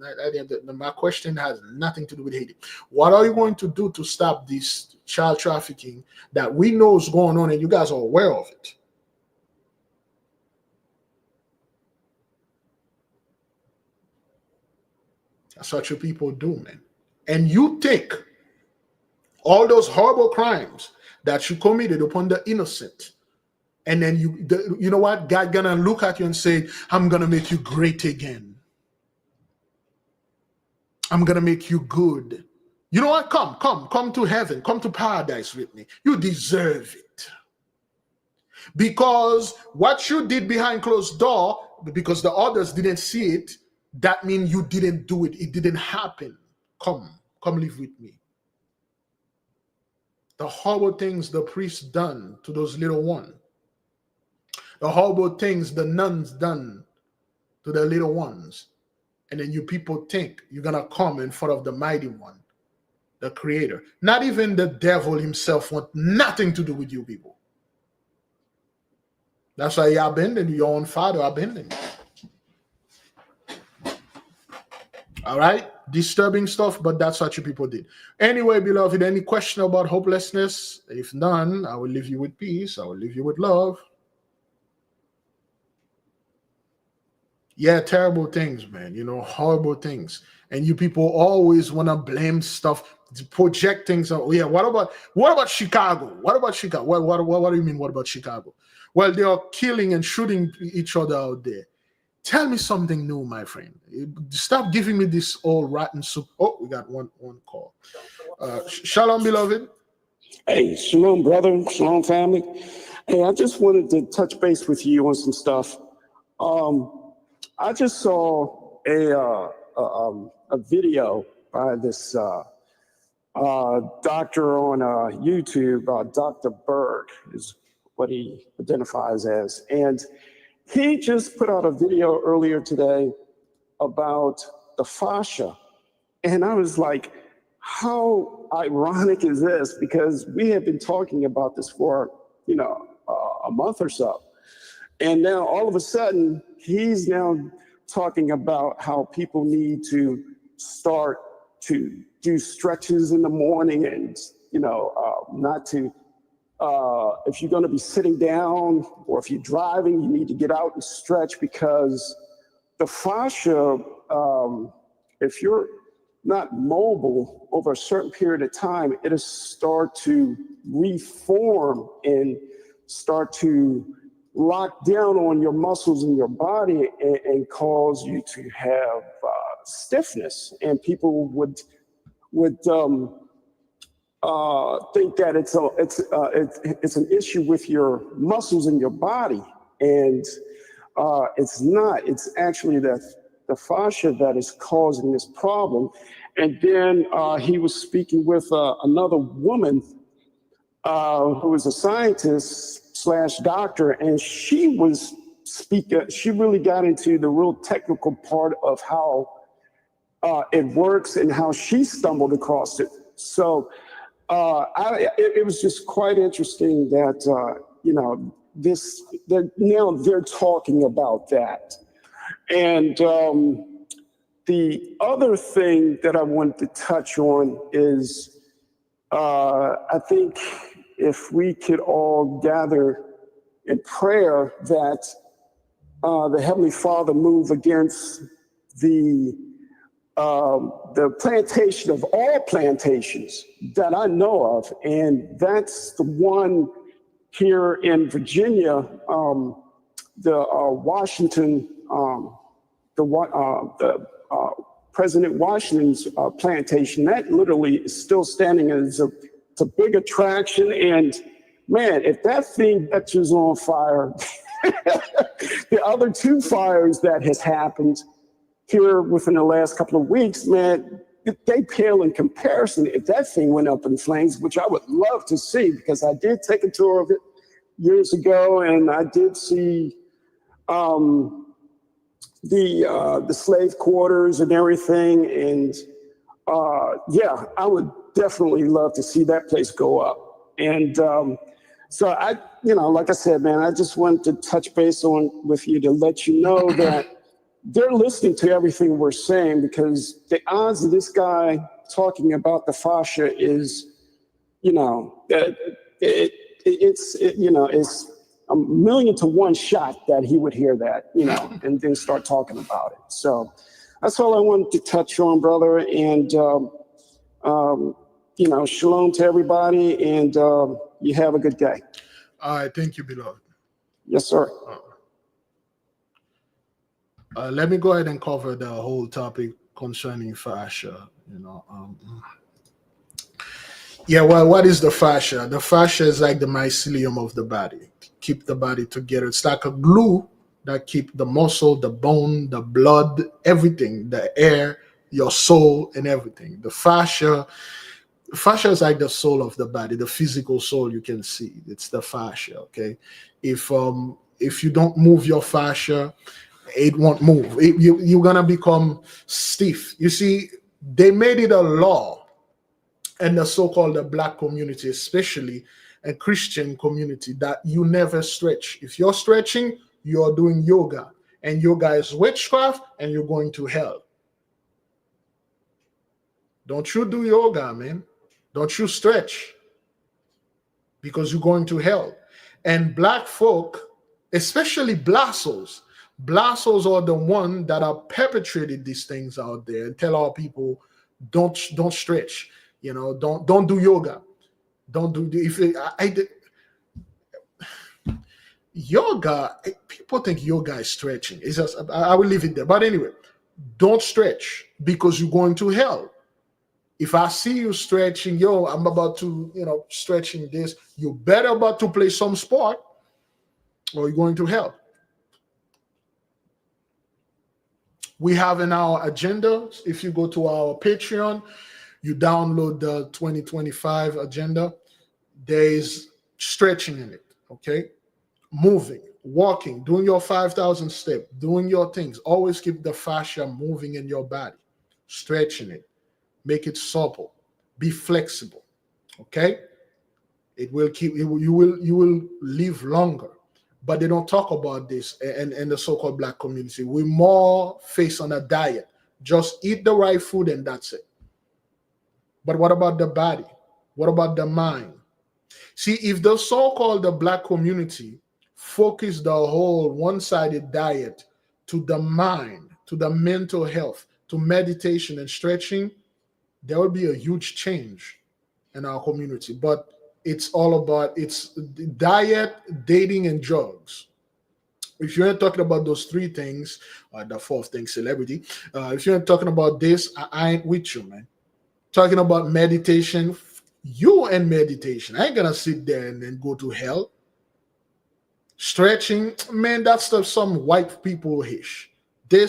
Speaker 1: My question has nothing to do with Haiti. What are you going to do to stop this child trafficking that we know is going on and you guys are aware of it? That's what you people do, man. And you take all those horrible crimes that you committed upon the innocent, and then you know what? God gonna look at you and say, I'm gonna make you great again. I'm going to make you good. You know what? Come to heaven. Come to paradise with me. You deserve it. Because what you did behind closed door, because the others didn't see it, that means you didn't do it. It didn't happen. Come live with me. The horrible things the priest done to those little ones. The horrible things the nuns done to the little ones. And then you people think you're going to come in front of the mighty one, the creator. Not even the devil himself want nothing to do with you people. That's why he abandoned you. Your own father abandoned you. All right? Disturbing stuff, but that's what you people did. Anyway, beloved, any question about hopelessness? If none, I will leave you with peace. I will leave you with love. Yeah, terrible things, man. You know, horrible things. And you people always want to blame stuff, project things. Oh, yeah, what about Chicago? What about Chicago? What do you mean, what about Chicago? Well, they are killing and shooting each other out there. Tell me something new, my friend. Stop giving me this old rotten soup. Oh, we got one call. Shalom, beloved.
Speaker 8: Hey, shalom, brother. Shalom, family. Hey, I just wanted to touch base with you on some stuff. I just saw a video by this doctor on YouTube. Dr. Berg is what he identifies as, and he just put out a video earlier today about the fascia, and I was like, how ironic is this? Because we have been talking about this for a month or so. And now all of a sudden, he's now talking about how people need to start to do stretches in the morning and, not to, if you're going to be sitting down or if you're driving, you need to get out and stretch, because the fascia, if you're not mobile over a certain period of time, it'll start to reform and start to lock down on your muscles in your body and cause you to have stiffness. And people would think that it's an issue with your muscles in your body, and it's not. It's actually the fascia that is causing this problem. And then he was speaking with another woman who was a scientist / doctor, and she was speaking. She really got into the real technical part of how it works and how she stumbled across it. So it was just quite interesting that now they're talking about that. And the other thing that I wanted to touch on is I think if we could all gather in prayer that the Heavenly Father move against the plantation of all plantations that I know of, and that's the one here in Virginia, the Washington, President Washington's plantation. That literally is still standing as it's a big attraction. And man, if that thing catches on fire, the other two fires that has happened here within the last couple of weeks, man, they pale in comparison if that thing went up in flames, which I would love to see, because I did take a tour of it years ago, and I did see the slave quarters and everything. And yeah, I would definitely love to see that place go up. And so I, like I said, man, I just wanted to touch base with you to let you know that they're listening to everything we're saying, because the odds of this guy talking about the fascia is, it's a 1,000,000 to 1 shot that he would hear that, and then start talking about it. So that's all I wanted to touch on, brother. And, shalom to everybody, and you have a good day.
Speaker 1: All right. Thank you, beloved.
Speaker 8: Yes, sir.
Speaker 1: Let me go ahead and cover the whole topic concerning fascia. Yeah, well, what is the fascia? The fascia is like the mycelium of the body. Keep the body together. It's like a glue that keep the muscle, the bone, the blood, everything, the air, your soul, and everything. The fascia is like the soul of the body, the physical soul you can see. It's the fascia. Okay, if you don't move your fascia, it won't move. You're gonna become stiff. You see, they made it a law and the so-called the black community, especially a Christian community, that you never stretch. If you're stretching, you're doing yoga, and yoga is witchcraft, and you're going to hell. Don't you do yoga, man. Don't you stretch, because you're going to hell. And black folk, especially blassos are the one that are perpetrated these things out there and tell our people, don't stretch. Don't do yoga. Don't do if it, I did yoga. People think yoga is stretching. It's just I will leave it there. But anyway, don't stretch, because you're going to hell. If I see you stretching, I'm about to, stretching this, you better about to play some sport, or you're going to hell. We have in our agenda, if you go to our Patreon, you download the 2025 agenda, there is stretching in it, okay? Moving, walking, doing your 5,000 steps, doing your things. Always keep the fascia moving in your body, stretching it, make it supple, be flexible, okay? It will keep, you will live longer. But they don't talk about this in the so-called black community. We more face on a diet. Just eat the right food and that's it. But what about the body? What about the mind? See, if the so-called the black community focus the whole one-sided diet to the mind, to the mental health, to meditation and stretching, there will be a huge change in our community. But it's all about diet, dating, and drugs. If you ain't talking about those three things, or the fourth thing, celebrity, if you ain't talking about this, I ain't with you, man. Talking about meditation, you and meditation. I ain't gonna sit there and then go to hell. Stretching, man, that's some white people-ish. I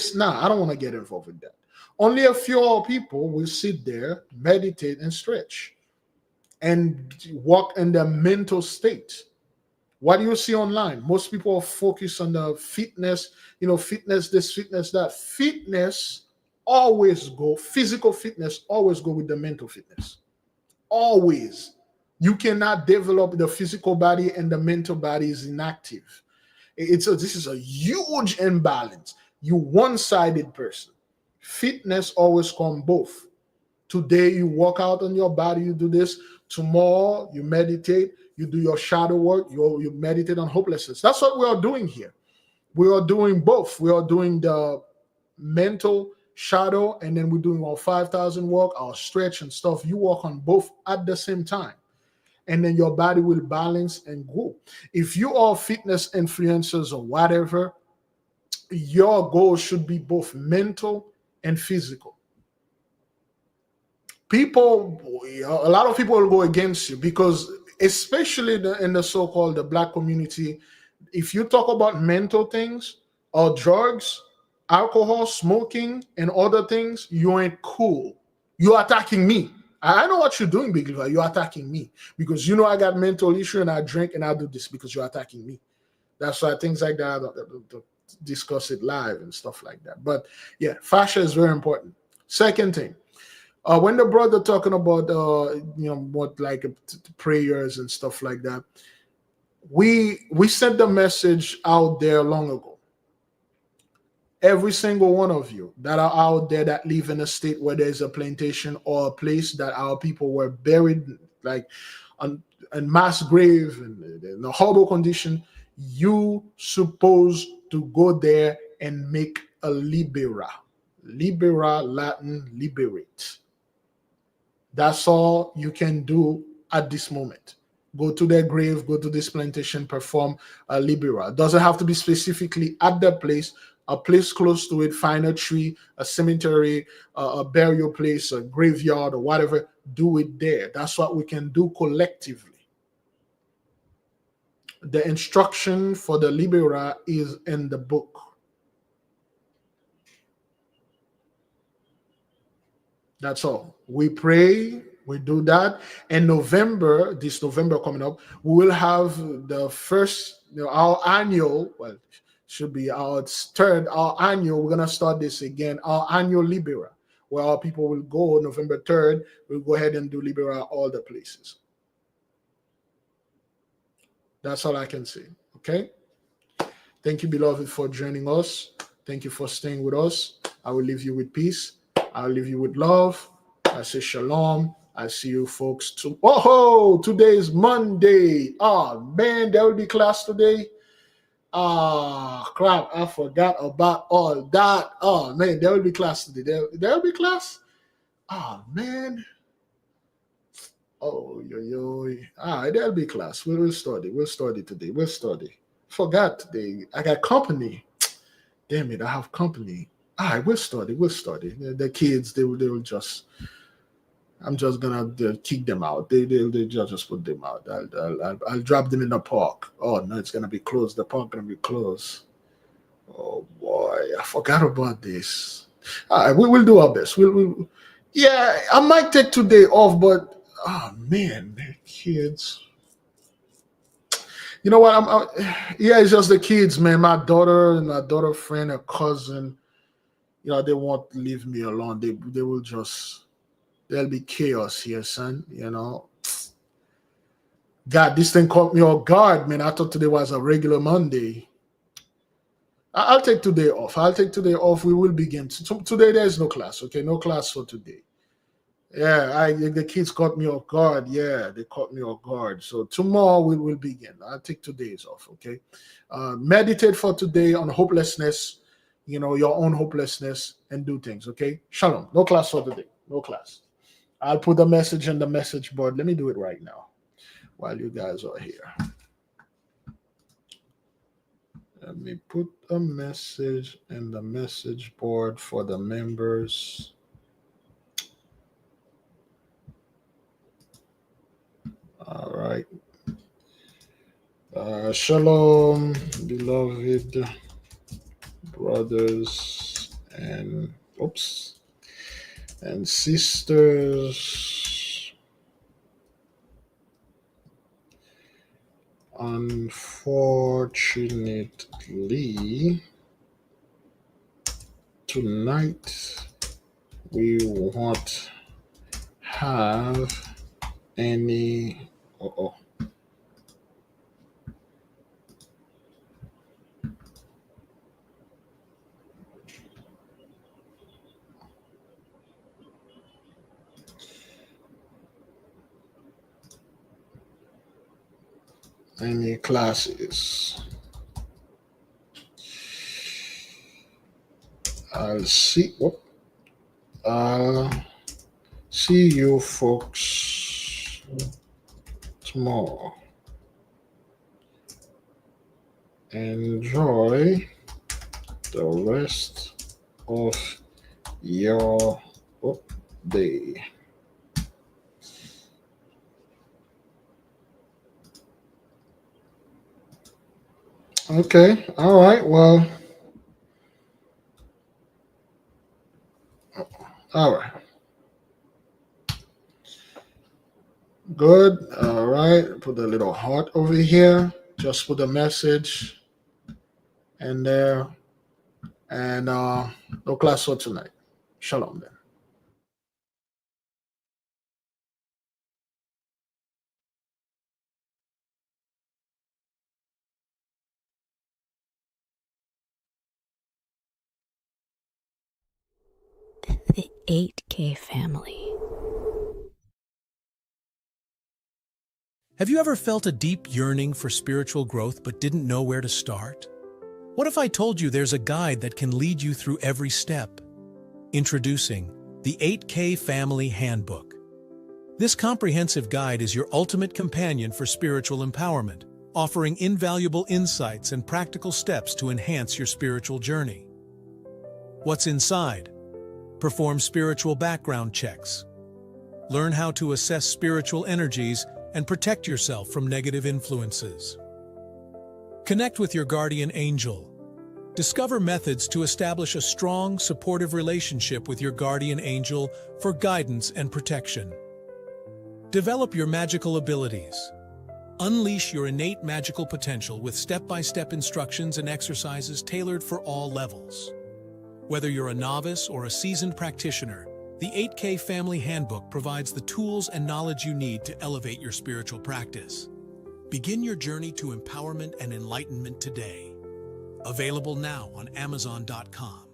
Speaker 1: don't want to get involved with that. Only a few people will sit there, meditate, and stretch, and walk in the mental state. What do you see online? Most people are focused on the fitness, fitness this, fitness that. Physical fitness always go with the mental fitness. Always. You cannot develop the physical body and the mental body is inactive. This is a huge imbalance. You one-sided person. Fitness always come both. Today you work out on your body, you do this. Tomorrow you meditate, you do your shadow work, you meditate on hopelessness. That's what we are doing here. We are doing both. We are doing the mental shadow, and then we're doing our 5,000 work, our stretch and stuff. You work on both at the same time, and then your body will balance and grow. If you are fitness influencers or whatever, your goal should be both mental and physical. A lot of people will go against you because, especially in the so-called the black community, if you talk about mental things or drugs, alcohol, smoking, and other things, you ain't cool. You're attacking me. I know what you're doing, Big Levi. You're attacking me because I got mental issue and I drink and I do this because you're attacking me. That's why things like that, I discuss it live and stuff like that. But yeah, fascia is very important. Second thing, when the brother talking about what like prayers and stuff like that, we sent the message out there long ago. Every single one of you that are out there that live in a state where there's a plantation or a place that our people were buried, like in mass grave and in a horrible condition, you supposed to go there and make a libera. Libera, Latin, liberate. That's all you can do at this moment. Go to their grave, go to this plantation, perform a libera. It doesn't have to be specifically at the place. a place close to it, find a tree, a cemetery, a burial place, a graveyard, or whatever, do it there. That's what we can do collectively. The instruction for the Libera is in the book. That's all. We pray, we do that. In November, this November coming up, we will have the first, our annual, well, should be our third, our annual, we're going to start this again, our annual Libera, where our people will go November 3rd. We'll go ahead and do Libera all the places. That's all I can say. Okay? Thank you, beloved, for joining us. Thank you for staying with us. I will leave you with peace. I'll leave you with love. I say shalom. I see you folks too. Oh, today is Monday. Oh, man, there will be class today. Ah, crap. I forgot about all that. Oh, man, there will be class today. There will be class? Oh, man. Oh, yo. Ah, there'll be class. We'll study. We'll study today. We'll study. Forgot today. I got company. Damn it, I have company. All right, we'll study. We'll study. The kids, they will just. I'm just gonna kick them out. They'll just put them out. I'll drop them in the park. Oh no, it's gonna be closed. The park gonna be closed. Oh boy, I forgot about this. All right, we will do our best. Yeah, I might take today off, but oh man, the kids. You know what? Yeah, it's just the kids, man. My daughter and my daughter friend, her cousin. You know, they won't leave me alone. They will just. There'll be chaos here, son. You know. God, this thing caught me off guard, man. I thought today was a regular Monday. I'll take today off. We will begin. Today there's no class, okay? No class for today. Yeah, the kids caught me off guard. Yeah, they caught me off guard. So tomorrow we will begin. I'll take 2 days off, okay? Meditate for today on hopelessness, your own hopelessness, and do things, okay? Shalom. No class for today. No class. I'll put the message in the message board. Let me do it right now while you guys are here. Let me put a message in the message board for the members. All right. Shalom, beloved brothers and sisters. Unfortunately, tonight we won't have any. Any classes. I'll see you folks tomorrow. Enjoy the rest of your day. Okay, all right, well, all right. Good, all right, put a little heart over here. Just put a message in there. And no class for tonight. Shalom then.
Speaker 2: The 8K family.
Speaker 3: Have you ever felt a deep yearning for spiritual growth but didn't know where to start? What if I told you there's a guide that can lead you through every step? Introducing the 8K Family Handbook. This comprehensive guide is your ultimate companion for spiritual empowerment, offering invaluable insights and practical steps to enhance your spiritual journey. What's inside? Perform spiritual background checks. Learn how to assess spiritual energies and protect yourself from negative influences. Connect with your guardian angel. Discover methods to establish a strong, supportive relationship with your guardian angel for guidance and protection. Develop your magical abilities. Unleash your innate magical potential with step-by-step instructions and exercises tailored for all levels. Whether you're a novice or a seasoned practitioner, the 8K Family Handbook provides the tools and knowledge you need to elevate your spiritual practice. Begin your journey to empowerment and enlightenment today. Available now on Amazon.com.